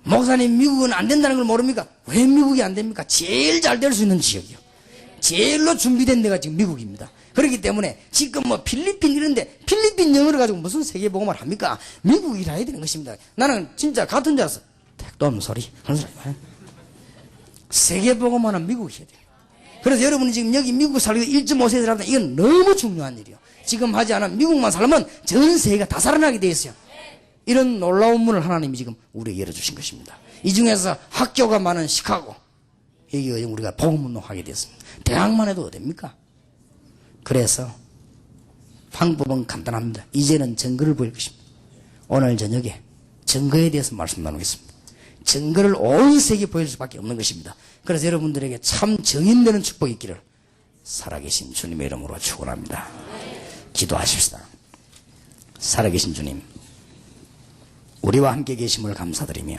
목사님 미국은 안 된다는 걸 모릅니까? 왜 미국이 안 됩니까? 제일 잘 될 수 있는 지역이요. 제일로 준비된 데가 지금 미국입니다. 그렇기 때문에 지금 뭐 필리핀 이런데 필리핀 영어를 가지고 무슨 세계복음을 합니까? 미국이 일해야 되는 것입니다. 나는 진짜 같은 줄 알았어. 택도 없는 소리 하는 사람이 많아요. 세계복음하는 미국이 해야 돼요. 그래서 여러분이 지금 여기 미국 살고 1.5세에 살았다. 이건 너무 중요한 일이요. 지금 하지 않으면 미국만 살면 전 세계가 다 살아나게 되어 있어요. 이런 놀라운 문을 하나님이 지금 우리에게 열어주신 것입니다. 이 중에서 학교가 많은 시카고 여기 우리가 복음운동하게 됐습니다. 대학만 해도 어딥니까? 그래서 방법은 간단합니다. 이제는 증거를 보일 것입니다. 오늘 저녁에 증거에 대해서 말씀 나누겠습니다. 증거를 온 세계에 보일 수밖에 없는 것입니다. 그래서 여러분들에게 참 정인되는 축복이 있기를 살아계신 주님의 이름으로 축원합니다. 기도하십시다. 살아계신 주님, 우리와 함께 계심을 감사드리며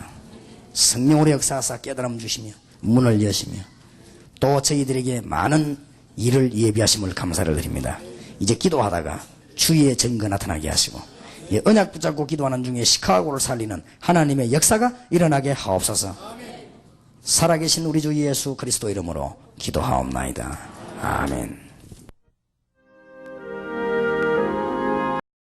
성령으로 역사하사 깨달음 주시며 문을 여시며 또 저희들에게 많은 일을 예비하심을 감사를 드립니다. 이제 기도하다가 주의 증거 나타나게 하시고 언약 붙잡고 기도하는 중에 시카고를 살리는 하나님의 역사가 일어나게 하옵소서. 살아계신 우리 주 예수 그리스도 이름으로 기도하옵나이다. 아멘.